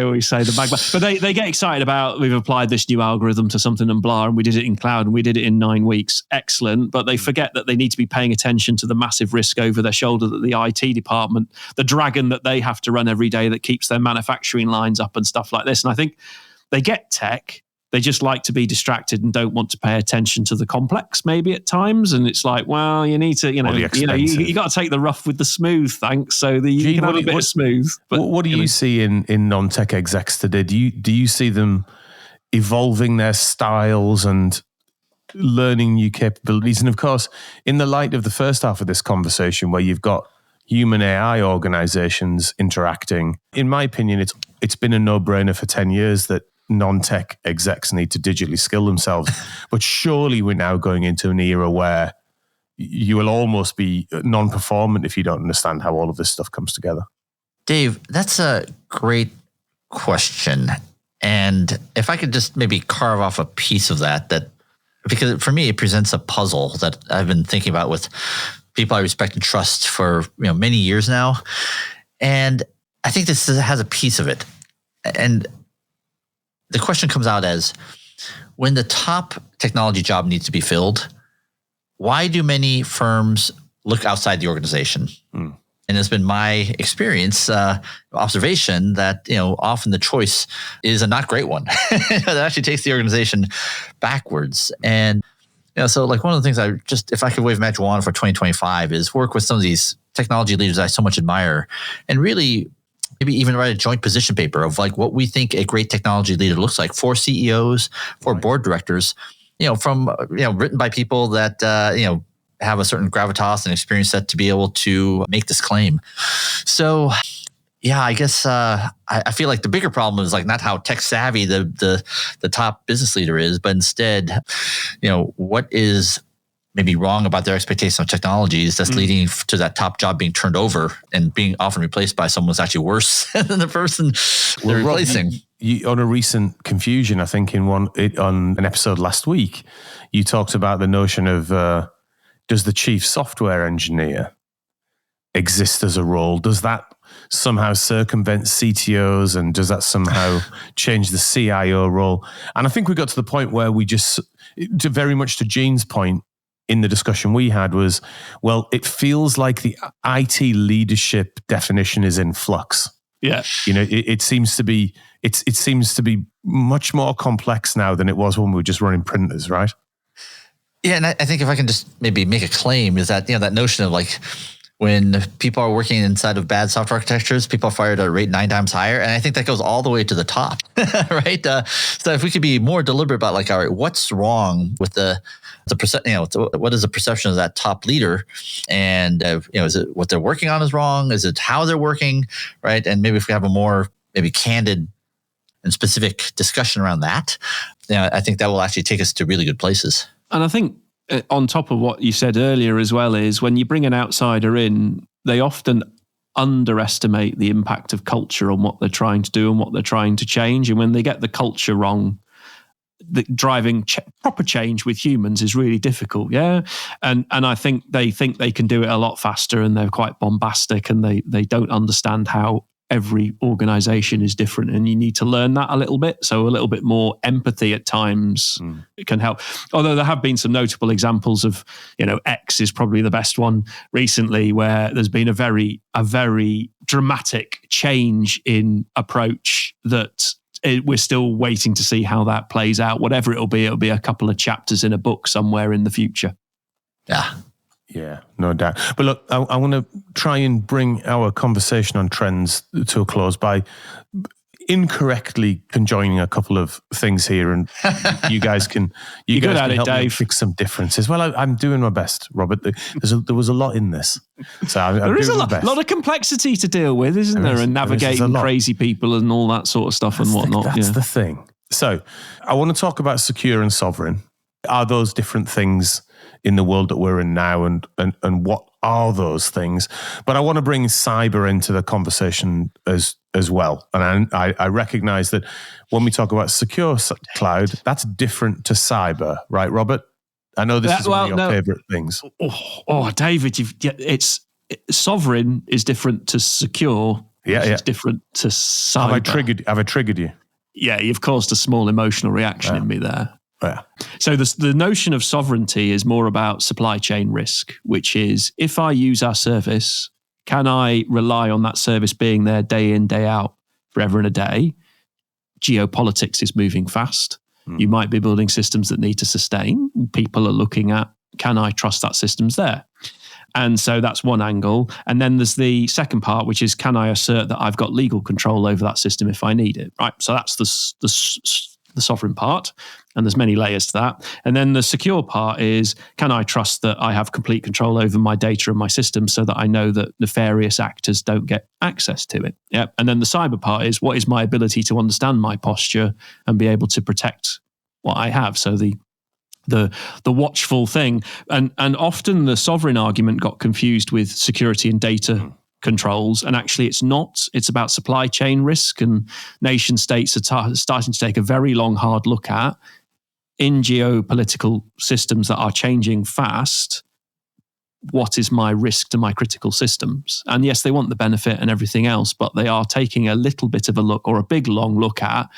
[SPEAKER 1] always say, the magpie. But they get excited about, we've applied this new algorithm to something and blah, and we did it in cloud and we did it in 9 weeks. Excellent. But they forget that they need to be paying attention to the massive risk over their shoulder that the IT department, the dragon that they have to run every day that keeps their manufacturing lines up and stuff like this. And I think they get tech. They just like to be distracted and don't want to pay attention to the complex maybe at times. And it's like, well, you need to, you got to take the rough with the smooth, thanks. So you can have a bit of smooth. But
[SPEAKER 2] what do you see in non-tech execs today? Do you see them evolving their styles and learning new capabilities? And of course, in the light of the first half of this conversation where you've got human AI organizations interacting, in my opinion, it's been a no-brainer for 10 years that non-tech execs need to digitally skill themselves. But surely we're now going into an era where you will almost be non-performant if you don't understand how all of this stuff comes together.
[SPEAKER 4] Dave, that's a great question. And if I could just maybe carve off a piece of that, because for me, it presents a puzzle that I've been thinking about with people I respect and trust for many years now. And I think this has a piece of it. And the question comes out as, when the top technology job needs to be filled, why do many firms look outside the organization? And it's been my experience, observation that, often the choice is a not great one. That actually takes the organization backwards. And, so like one of the things if I could wave a magic wand for 2025 is work with some of these technology leaders I so much admire and really maybe even write a joint position paper of like what we think a great technology leader looks like for CEOs, for board directors, from, written by people that, have a certain gravitas and experience set to be able to make this claim. So, yeah, I guess I feel like the bigger problem is like not how tech savvy the top business leader is, but instead, what is maybe wrong about their expectation of technologies that's leading to that top job being turned over and being often replaced by someone who's actually worse than the person they're replacing.
[SPEAKER 2] You, on a recent Confusion, I think on an episode last week, you talked about the notion of does the chief software engineer exist as a role? Does that somehow circumvent CTOs, and does that somehow change the CIO role? And I think we got to the point where we just, very much to Gene's point in the discussion we had was, well, it feels like the IT leadership definition is in flux.
[SPEAKER 1] Yeah.
[SPEAKER 2] It seems to be, it seems to be much more complex now than it was when we were just running printers, right?
[SPEAKER 4] Yeah, and I think if I can just maybe make a claim is that, that notion of like when people are working inside of bad software architectures, people are fired at a rate 9 times higher. And I think that goes all the way to the top, right? So if we could be more deliberate about like, all right, what's wrong with what is the perception of that top leader? And, is it what they're working on is wrong? Is it how they're working, right? And maybe if we have a more maybe candid and specific discussion around that, I think that will actually take us to really good places.
[SPEAKER 1] And I think on top of what you said earlier as well is when you bring an outsider in, they often underestimate the impact of culture on what they're trying to do and what they're trying to change. And when they get the culture wrong, driving proper change with humans is really difficult. Yeah. And I think they can do it a lot faster, and they're quite bombastic, and they don't understand how every organization is different, and you need to learn that a little bit. So a little bit more empathy at times can help. Although there have been some notable examples of, X is probably the best one recently, where there's been a very dramatic change in approach that we're still waiting to see how that plays out. Whatever it'll be a couple of chapters in a book somewhere in the future.
[SPEAKER 4] Yeah.
[SPEAKER 2] Yeah, no doubt. But look, I want to try and bring our conversation on trends to a close by incorrectly conjoining a couple of things here, and you guys can help me fix some differences. Well, I'm doing my best, Robert. There was a lot in this, so I'm
[SPEAKER 1] there is
[SPEAKER 2] doing
[SPEAKER 1] a lot of complexity to deal with, isn't there? And navigating crazy people and all that sort of stuff and whatnot.
[SPEAKER 2] That's the thing. So I want to talk about secure and sovereign. Are those different things in the world that we're in now, and what are those things? But I want to bring cyber into the conversation as well. And I recognize that when we talk about secure cloud, that's different to cyber, right, Robert? I know this is one of your favorite things.
[SPEAKER 1] Oh, David, sovereign is different to secure.
[SPEAKER 2] Yeah.
[SPEAKER 1] It's different to cyber.
[SPEAKER 2] Have I triggered you?
[SPEAKER 1] Yeah, you've caused a small emotional reaction in me there.
[SPEAKER 2] Yeah.
[SPEAKER 1] So the notion of sovereignty is more about supply chain risk, which is if I use our service, can I rely on that service being there day in, day out, forever and a day? Geopolitics is moving fast. You might be building systems that need to sustain. People are looking at, can I trust that system's there? And so that's one angle. And then there's the second part, which is, can I assert that I've got legal control over that system if I need it? Right. So that's the sovereign part, and there's many layers to that. And then the secure part is, can I trust that I have complete control over my data and my system so that I know that nefarious actors don't get access to it? Yep. And then the cyber part is, what is my ability to understand my posture and be able to protect what I have? So the watchful thing, and often the sovereign argument got confused with security and data controls, and actually it's not. It's about supply chain risk, and nation states are starting to take a very long, hard look at, in geopolitical systems that are changing fast, what is my risk to my critical systems? And yes, they want the benefit and everything else, but they are taking a little bit of a look, or a big long look at,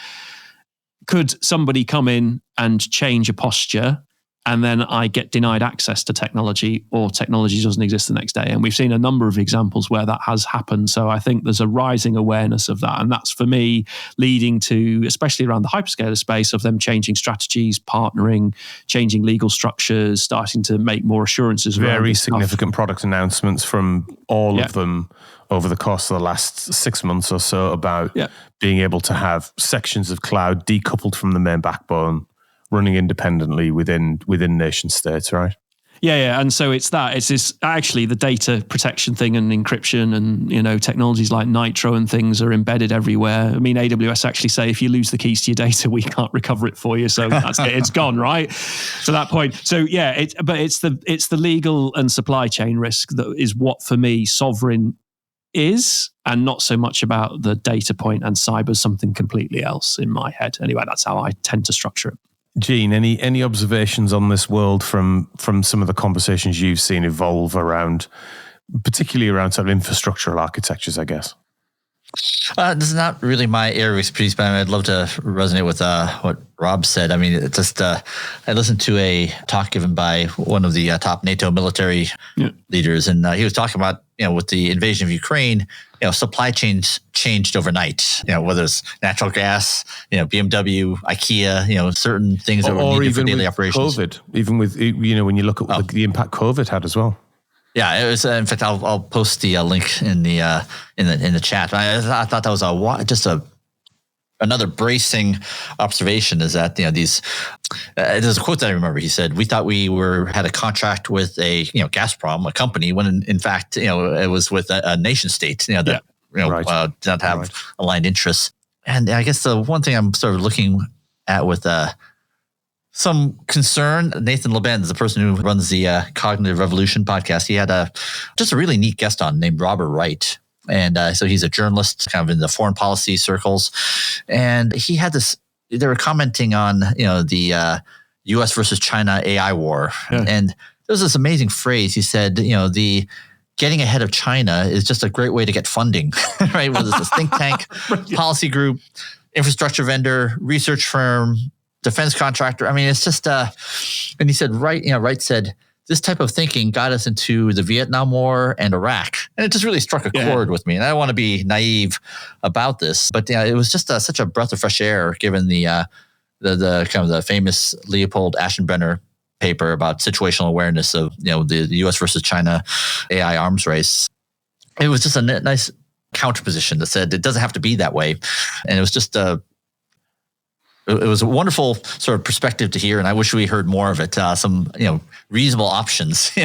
[SPEAKER 1] could somebody come in and change a posture and then I get denied access to technology, or technology doesn't exist the next day? And we've seen a number of examples where that has happened. So I think there's a rising awareness of that. And that's, for me, leading to, especially around the hyperscaler space, of them changing strategies, partnering, changing legal structures, starting to make more assurances.
[SPEAKER 2] Very significant product announcements from all of them over the course of the last 6 months or so about being able to have sections of cloud decoupled from the main backbone, running independently within nation states, right?
[SPEAKER 1] Yeah. And so it's this actually the data protection thing and encryption and, technologies like Nitro and things are embedded everywhere. I mean, AWS actually say if you lose the keys to your data, we can't recover it for you. So that's it. It's gone, right? To that point. So yeah, it's the legal and supply chain risk that is what, for me, sovereign is, and not so much about the data point, and cyber something completely else in my head. Anyway, that's how I tend to structure it.
[SPEAKER 2] Gene, any observations on this world from some of the conversations you've seen evolve around, particularly around sort of infrastructural architectures, I guess?
[SPEAKER 4] This is not really my area of expertise, but I'd love to resonate with what Rob said. I mean, it's just I listened to a talk given by one of the top NATO military leaders, and he was talking about, with the invasion of Ukraine, supply chains changed overnight. Whether it's natural gas, BMW, IKEA, certain things that were needed for daily operations.
[SPEAKER 2] COVID, even with when you look at the impact COVID had as well.
[SPEAKER 4] Yeah, it was. In fact, I'll post the link in the chat. I thought that was another bracing observation. Is that these? There's a quote that I remember. He said, "We thought we had a contract with a Gazprom, a company, when in fact it was with a nation state. Did not have aligned interests." And I guess the one thing I'm sort of looking at with some concern, Nathan Labenz, the person who runs the Cognitive Revolution podcast, he had just a really neat guest on named Robert Wright. And so he's a journalist kind of in the foreign policy circles. And he had they were commenting on, the US versus China AI war. Yeah. And there was this amazing phrase. He said, the getting ahead of China is just a great way to get funding, right? Whether it's a think tank, policy group, infrastructure vendor, research firm, defense contractor. I mean, it's just, and he said, Wright said, this type of thinking got us into the Vietnam War and Iraq. And it just really struck a chord with me. And I don't want to be naive about this, but it was just such a breath of fresh air, given the kind of the famous Leopold Aschenbrenner paper about situational awareness of, the US versus China AI arms race. It was just a nice counterposition that said it doesn't have to be that way. And it was just it was a wonderful sort of perspective to hear, and I wish we heard more of it. Some, reasonable options,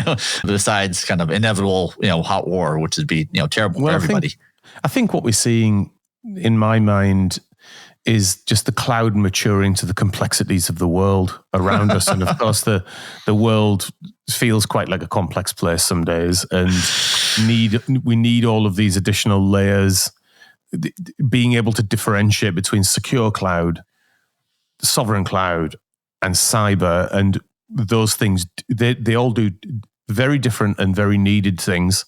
[SPEAKER 4] besides kind of inevitable, hot war, which would be, terrible for everybody.
[SPEAKER 2] I think what we're seeing, in my mind, is just the cloud maturing to the complexities of the world around us, and of course, the world feels quite like a complex place some days, and we need all of these additional layers. Being able to differentiate between secure cloud, sovereign cloud, and cyber, and those things, they all do very different and very needed things.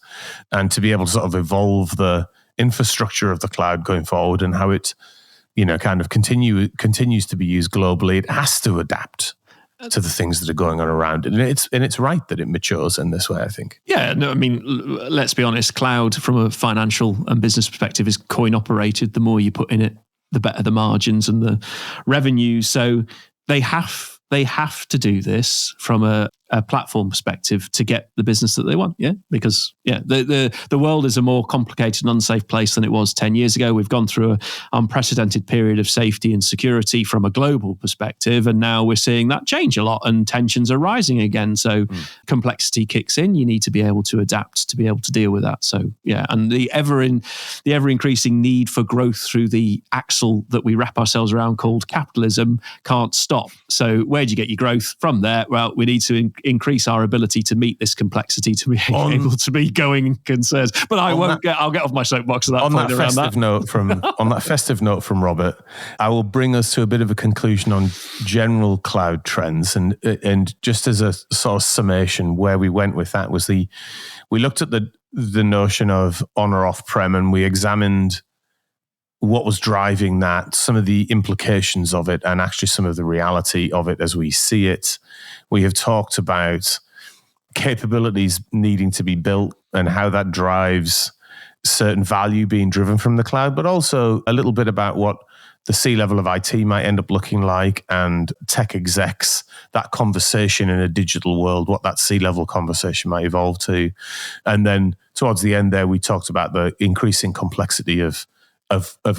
[SPEAKER 2] And to be able to sort of evolve the infrastructure of the cloud going forward, and how it kind of continues to be used globally, it has to adapt to the things that are going on around it. And it's right that it matures in this way, I think.
[SPEAKER 1] Yeah, no, I mean, let's be honest, cloud from a financial and business perspective is coin operated. The more you put in it, the better the margins and the revenue. So they have to do this from a platform perspective to get the business that they want. Yeah, because the world is a more complicated and unsafe place than it was 10 years ago. We've gone through an unprecedented period of safety and security from a global perspective, and now we're seeing that change a lot, and tensions are rising again. So complexity kicks in. You need to be able to adapt to be able to deal with that. So and the ever increasing need for growth through the axle that we wrap ourselves around called capitalism can't stop. So where do you get your growth from there? Well, we need to increase our ability to meet this complexity to be able to be going concerns. But I'll get off my soapbox at that point around that.
[SPEAKER 2] On that festive note from Robert, I will bring us to a bit of a conclusion on general cloud trends, and just as a sort of summation, where we went with that was we looked at the notion of on or off prem, and we examined what was driving that, some of the implications of it, and actually some of the reality of it as we see it. We have talked about capabilities needing to be built and how that drives certain value being driven from the cloud, but also a little bit about what the C-level of IT might end up looking like, and tech execs, that conversation in a digital world, what that C-level conversation might evolve to. And then towards the end there, we talked about the increasing complexity of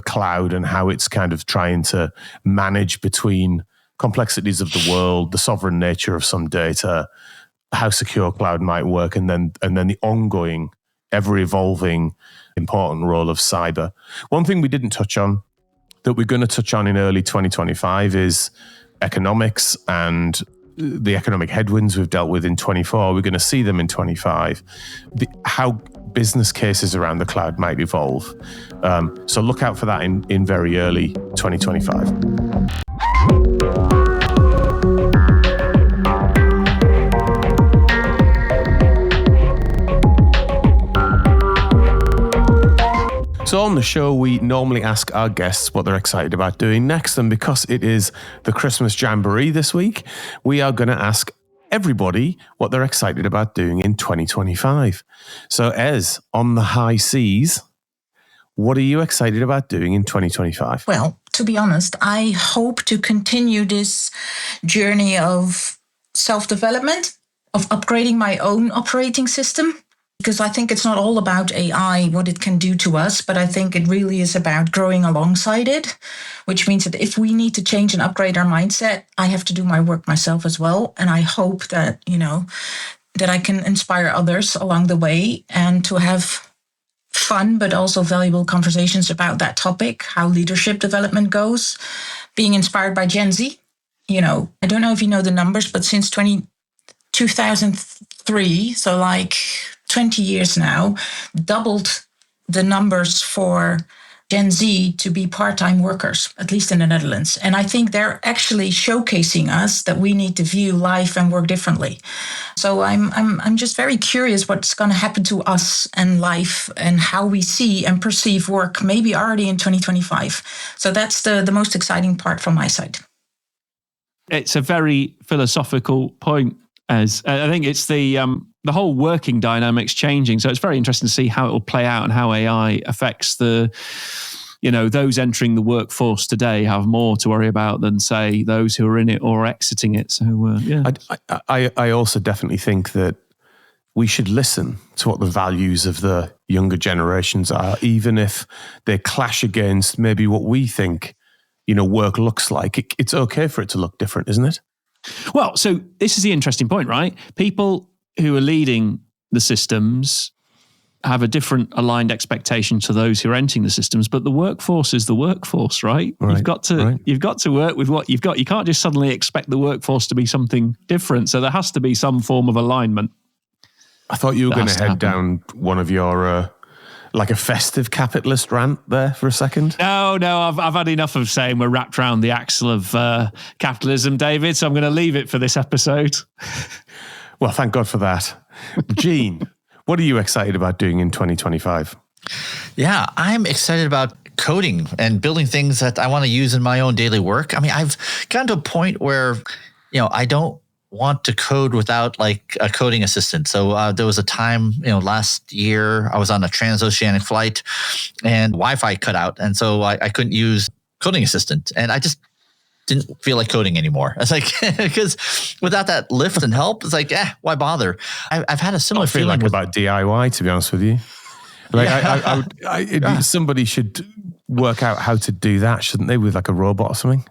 [SPEAKER 2] cloud and how it's kind of trying to manage between complexities of the world, the sovereign nature of some data, how secure cloud might work, and then the ongoing, ever-evolving, important role of cyber. One thing we didn't touch on that we're going to touch on in early 2025 is economics and the economic headwinds we've dealt with in 24. We're going to see them in 25. How business cases around the cloud might evolve. So look out for that in very early 2025. So on the show, we normally ask our guests what they're excited about doing next. And because it is the Christmas Jamboree this week, we are going to ask everybody what they're excited about doing in 2025. So Ez, on the high seas, what are you excited about doing in 2025?
[SPEAKER 3] Well, to be honest, I hope to continue this journey of self-development, of upgrading my own operating system. Because I think it's not all about AI, what it can do to us, but I think it really is about growing alongside it, which means that if we need to change and upgrade our mindset, I have to do my work myself as well. And I hope that, that I can inspire others along the way and to have fun, but also valuable conversations about that topic, how leadership development goes, being inspired by Gen Z. I don't know if you know the numbers, but since 2003, so like 20 years now, doubled the numbers for Gen Z to be part-time workers, at least in the Netherlands. And I think they're actually showcasing us that we need to view life and work differently. So I'm just very curious what's going to happen to us and life and how we see and perceive work, maybe already in 2025. So that's the most exciting part from my side.
[SPEAKER 1] It's a very philosophical point, as I think it's the whole working dynamics changing. So it's very interesting to see how it will play out and how AI affects those entering the workforce today have more to worry about than, say, those who are in it or exiting it. So, yeah.
[SPEAKER 2] I also definitely think that we should listen to what the values of the younger generations are, even if they clash against maybe what we think, work looks like. It's okay for it to look different, isn't it?
[SPEAKER 1] Well, so this is the interesting point, right? People who are leading the systems have a different aligned expectation to those who are entering the systems, but the workforce is the workforce, right? You've got to work with what you've got. You can't just suddenly expect the workforce to be something different. So there has to be some form of alignment.
[SPEAKER 2] I thought you were going to head down one of your like a festive capitalist rant there for a second.
[SPEAKER 1] No, I've had enough of saying we're wrapped around the axle of capitalism, David. So I'm going to leave it for this episode.
[SPEAKER 2] Well, thank God for that. Gene, what are you excited about doing in 2025?
[SPEAKER 4] Yeah, I'm excited about coding and building things that I want to use in my own daily work. I mean, I've gotten to a point where, I don't want to code without like a coding assistant. So there was a time, last year I was on a transoceanic flight and Wi-Fi cut out. And so I couldn't use coding assistant. And I just didn't feel like coding anymore. It's like, because without that lift and help, it's like, why bother? I've had a similar feeling
[SPEAKER 2] about DIY, to be honest with you. Like somebody should work out how to do that, shouldn't they, with like a robot or something?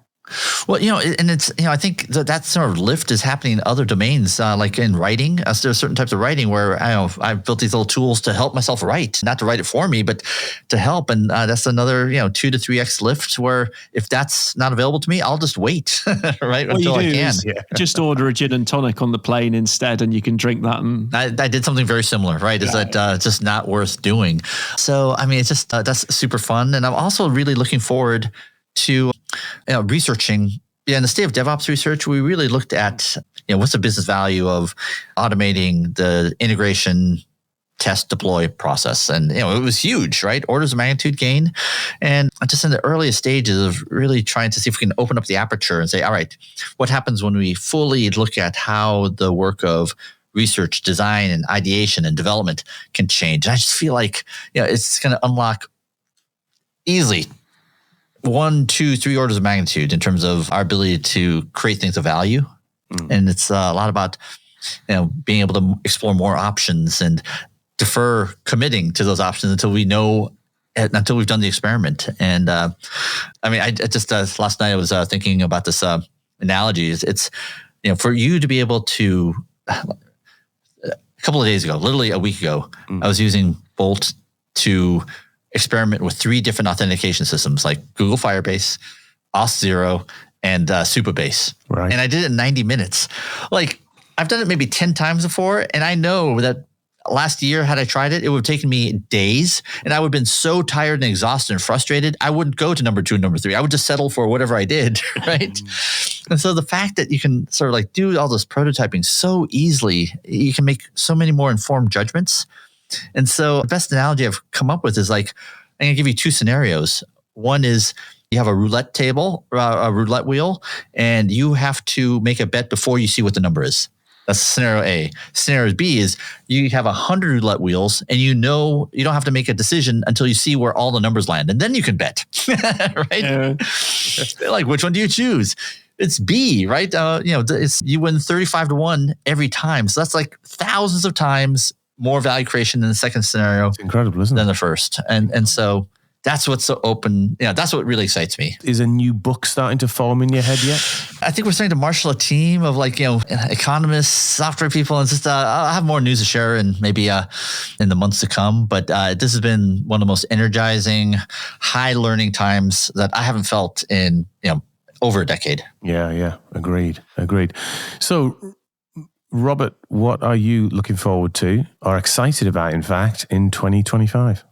[SPEAKER 4] Well, and it's, I think that sort of lift is happening in other domains, like in writing. There are certain types of writing where I've built these little tools to help myself write, not to write it for me, but to help. And that's another, 2 to 3x lift where if that's not available to me, I'll just wait, right? Until I can.
[SPEAKER 1] Just order a gin and tonic on the plane instead, and you can drink that. And
[SPEAKER 4] I did something very similar, right? Is that it's just not worth doing. So, I mean, it's just, that's super fun. And I'm also really looking forward to researching. In the state of DevOps research, we really looked at, what's the business value of automating the integration test deploy process. And, it was huge, right? Orders of magnitude gain. And just in the earliest stages of really trying to see if we can open up the aperture and say, all right, what happens when we fully look at how the work of research, design, and ideation and development can change? And I just feel like, it's going to unlock easily 1, 2, 3 orders of magnitude in terms of our ability to create things of value. And it's a lot about, being able to explore more options and defer committing to those options until we've done the experiment. And I just last night I was thinking about this analogy. It's for you to be able to, a couple of days ago, literally a week ago, I was using Bolt to experiment with 3 different authentication systems like Google Firebase, Auth0, and Supabase.
[SPEAKER 2] Right.
[SPEAKER 4] And I did it in 90 minutes. Like, I've done it maybe 10 times before, and I know that last year, had I tried it, it would have taken me days, and I would have been so tired and exhausted and frustrated, I wouldn't go to number 2 and number 3. I would just settle for whatever I did, right? And so the fact that you can sort of like do all this prototyping so easily, you can make so many more informed judgments. And so the best analogy I've come up with is like, I'm going to give you 2 scenarios. One is you have a roulette table, a roulette wheel, and you have to make a bet before you see what the number is. That's scenario A. Scenario B is you have 100 roulette wheels, and you don't have to make a decision until you see where all the numbers land, and then you can bet, right? Like, which one do you choose? It's B, right? You win 35-1 every time, so that's like thousands of times more value creation in the second scenario.
[SPEAKER 2] It's incredible, isn't it?
[SPEAKER 4] Than the first, and so. That's what's so open. That's what really excites me.
[SPEAKER 2] Is a new book starting to form in your head yet?
[SPEAKER 4] I think we're starting to marshal a team of economists, software people, and just I'll have more news to share in maybe in the months to come. But this has been one of the most energizing, high learning times that I haven't felt in over a decade.
[SPEAKER 2] Yeah, agreed. So, Robert, what are you looking forward to or excited about, in fact, in 2025?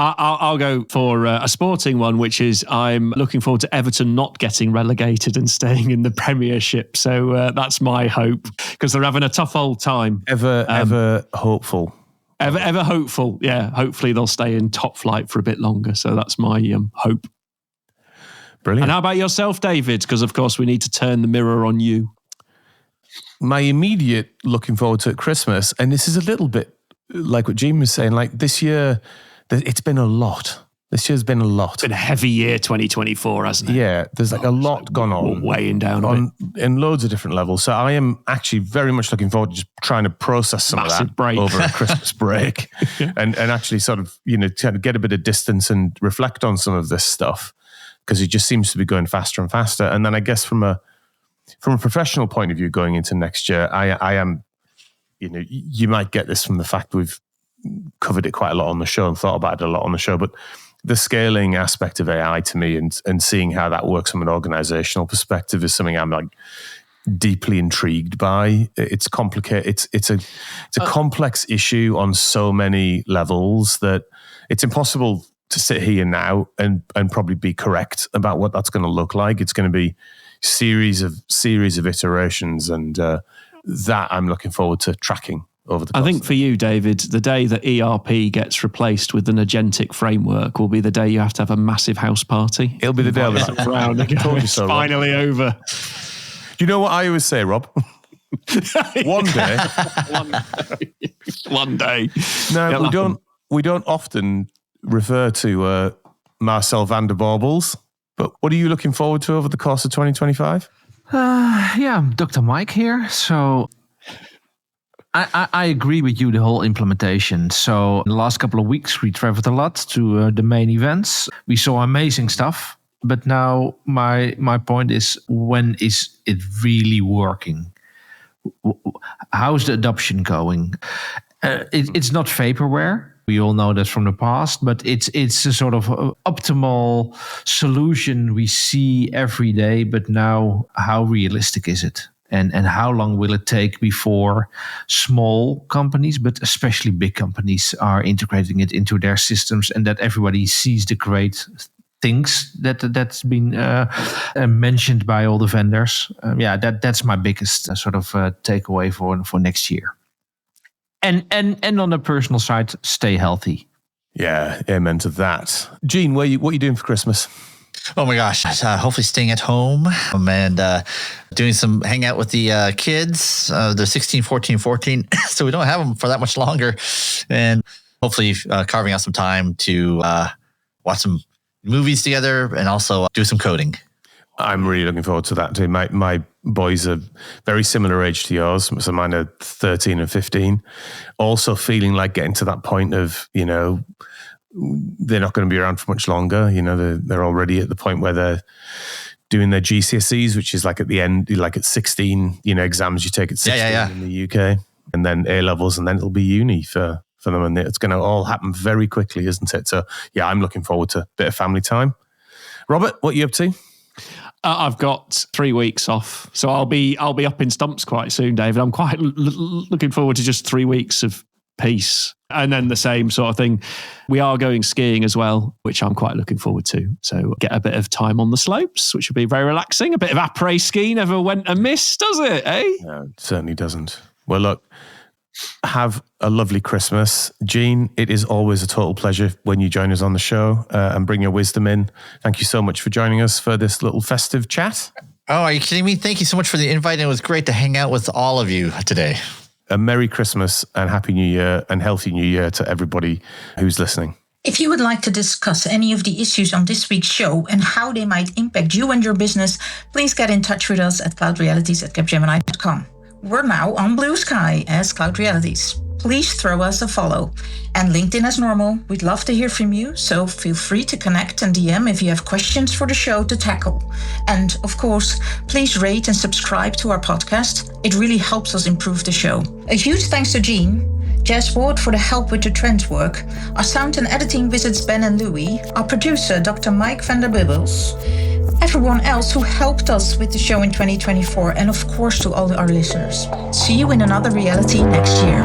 [SPEAKER 1] I'll go for a sporting one, which is I'm looking forward to Everton not getting relegated and staying in the Premiership. So that's my hope, because they're having a tough old time.
[SPEAKER 2] Ever hopeful.
[SPEAKER 1] Ever hopeful. Yeah, hopefully they'll stay in top flight for a bit longer. So that's my hope.
[SPEAKER 2] Brilliant.
[SPEAKER 1] And how about yourself, David? Because, of course, we need to turn the mirror on you.
[SPEAKER 2] My immediate looking forward to at Christmas, and this is a little bit like what Gene was saying, like this year, it's been a lot. This year's been a lot.
[SPEAKER 1] It's been a heavy year, 2024, hasn't it?
[SPEAKER 2] Yeah, there's like a lot gone on.
[SPEAKER 1] Weighing down on
[SPEAKER 2] in loads of different levels. So I am actually very much looking forward to just trying to process some of that
[SPEAKER 1] break.
[SPEAKER 2] over a Christmas break and actually sort of, kind of get a bit of distance and reflect on some of this stuff, because it just seems to be going faster and faster. And then I guess from a professional point of view going into next year, I am, you might get this from the fact we've covered it quite a lot on the show and thought about it a lot on the show, but the scaling aspect of AI to me and seeing how that works from an organizational perspective is something I'm like deeply intrigued by. It's complicated. It's a complex issue on so many levels that it's impossible to sit here now and probably be correct about what that's going to look like. It's going to be series of iterations, and that I'm looking forward to tracking. I
[SPEAKER 1] think for you, David, the day that ERP gets replaced with an agentic framework will be the day you have to have a massive house party.
[SPEAKER 2] It'll be the day of it.
[SPEAKER 1] Around and go, it's finally over.
[SPEAKER 2] You know what I always say, Rob? One day.
[SPEAKER 1] One day.
[SPEAKER 2] No, we don't often refer to Marcel van der Baubles, but what are you looking forward to over the course of 2025?
[SPEAKER 5] Dr. Mike here. So I agree with you, the whole implementation. So in the last couple of weeks, we traveled a lot to the main events. We saw amazing stuff. But now my point is, when is it really working? How's the adoption going? It's not vaporware. We all know that from the past, but it's a sort of optimal solution we see every day. But now, how realistic is it? And how long will it take before small companies, but especially big companies, are integrating it into their systems, and that everybody sees the great things that's been mentioned by all the vendors? That's my biggest sort of takeaway for next year. And on the personal side, stay healthy.
[SPEAKER 2] Yeah, amen to that. Gene, what are you doing for Christmas?
[SPEAKER 4] Oh my gosh. Hopefully staying at home and doing some hang out with the kids. They're 16, 14, 14. So we don't have them for that much longer. And hopefully carving out some time to watch some movies together and also do some coding.
[SPEAKER 2] I'm really looking forward to that too. My boys are very similar age to yours. So mine are 13 and 15. Also feeling like getting to that point of, they're not going to be around for much longer. They're already at the point where they're doing their GCSEs, which is like at the end, like at 16, exams you take at 16 in the UK, and then A-levels, and then it'll be uni for them. And it's going to all happen very quickly, isn't it? So yeah, I'm looking forward to a bit of family time. Robert, what are you up to?
[SPEAKER 1] I've got 3 weeks off, so I'll be up in stumps quite soon, David. I'm quite looking forward to just 3 weeks of peace, and then the same sort of thing. We are going skiing as well, which I'm quite looking forward to. So get a bit of time on the slopes, which will be very relaxing. A bit of après ski never went amiss, does it? Eh?
[SPEAKER 2] No, it certainly doesn't. Well, look. Have a lovely Christmas. Gene, it is always a total pleasure when you join us on the show and bring your wisdom in. Thank you so much for joining us for this little festive chat.
[SPEAKER 4] Oh, are you kidding me? Thank you so much for the invite. It was great to hang out with all of you today.
[SPEAKER 2] A Merry Christmas and Happy New Year and Healthy New Year to everybody who's listening.
[SPEAKER 3] If you would like to discuss any of the issues on this week's show and how they might impact you and your business, please get in touch with us at cloudrealities@capgemini.com. We're now on Blue Sky as Cloud Realities. Please throw us a follow. And LinkedIn as normal. We'd love to hear from you, so feel free to connect and DM if you have questions for the show to tackle. And of course, please rate and subscribe to our podcast. It really helps us improve the show. A huge thanks to Gene, Jess Ward for the help with the trends work. Our sound and editing visits Ben and Louie. Our producer, Dr. Mike van der Bibbels. Everyone else who helped us with the show in 2024, and of course to all our listeners. See you in another reality next year.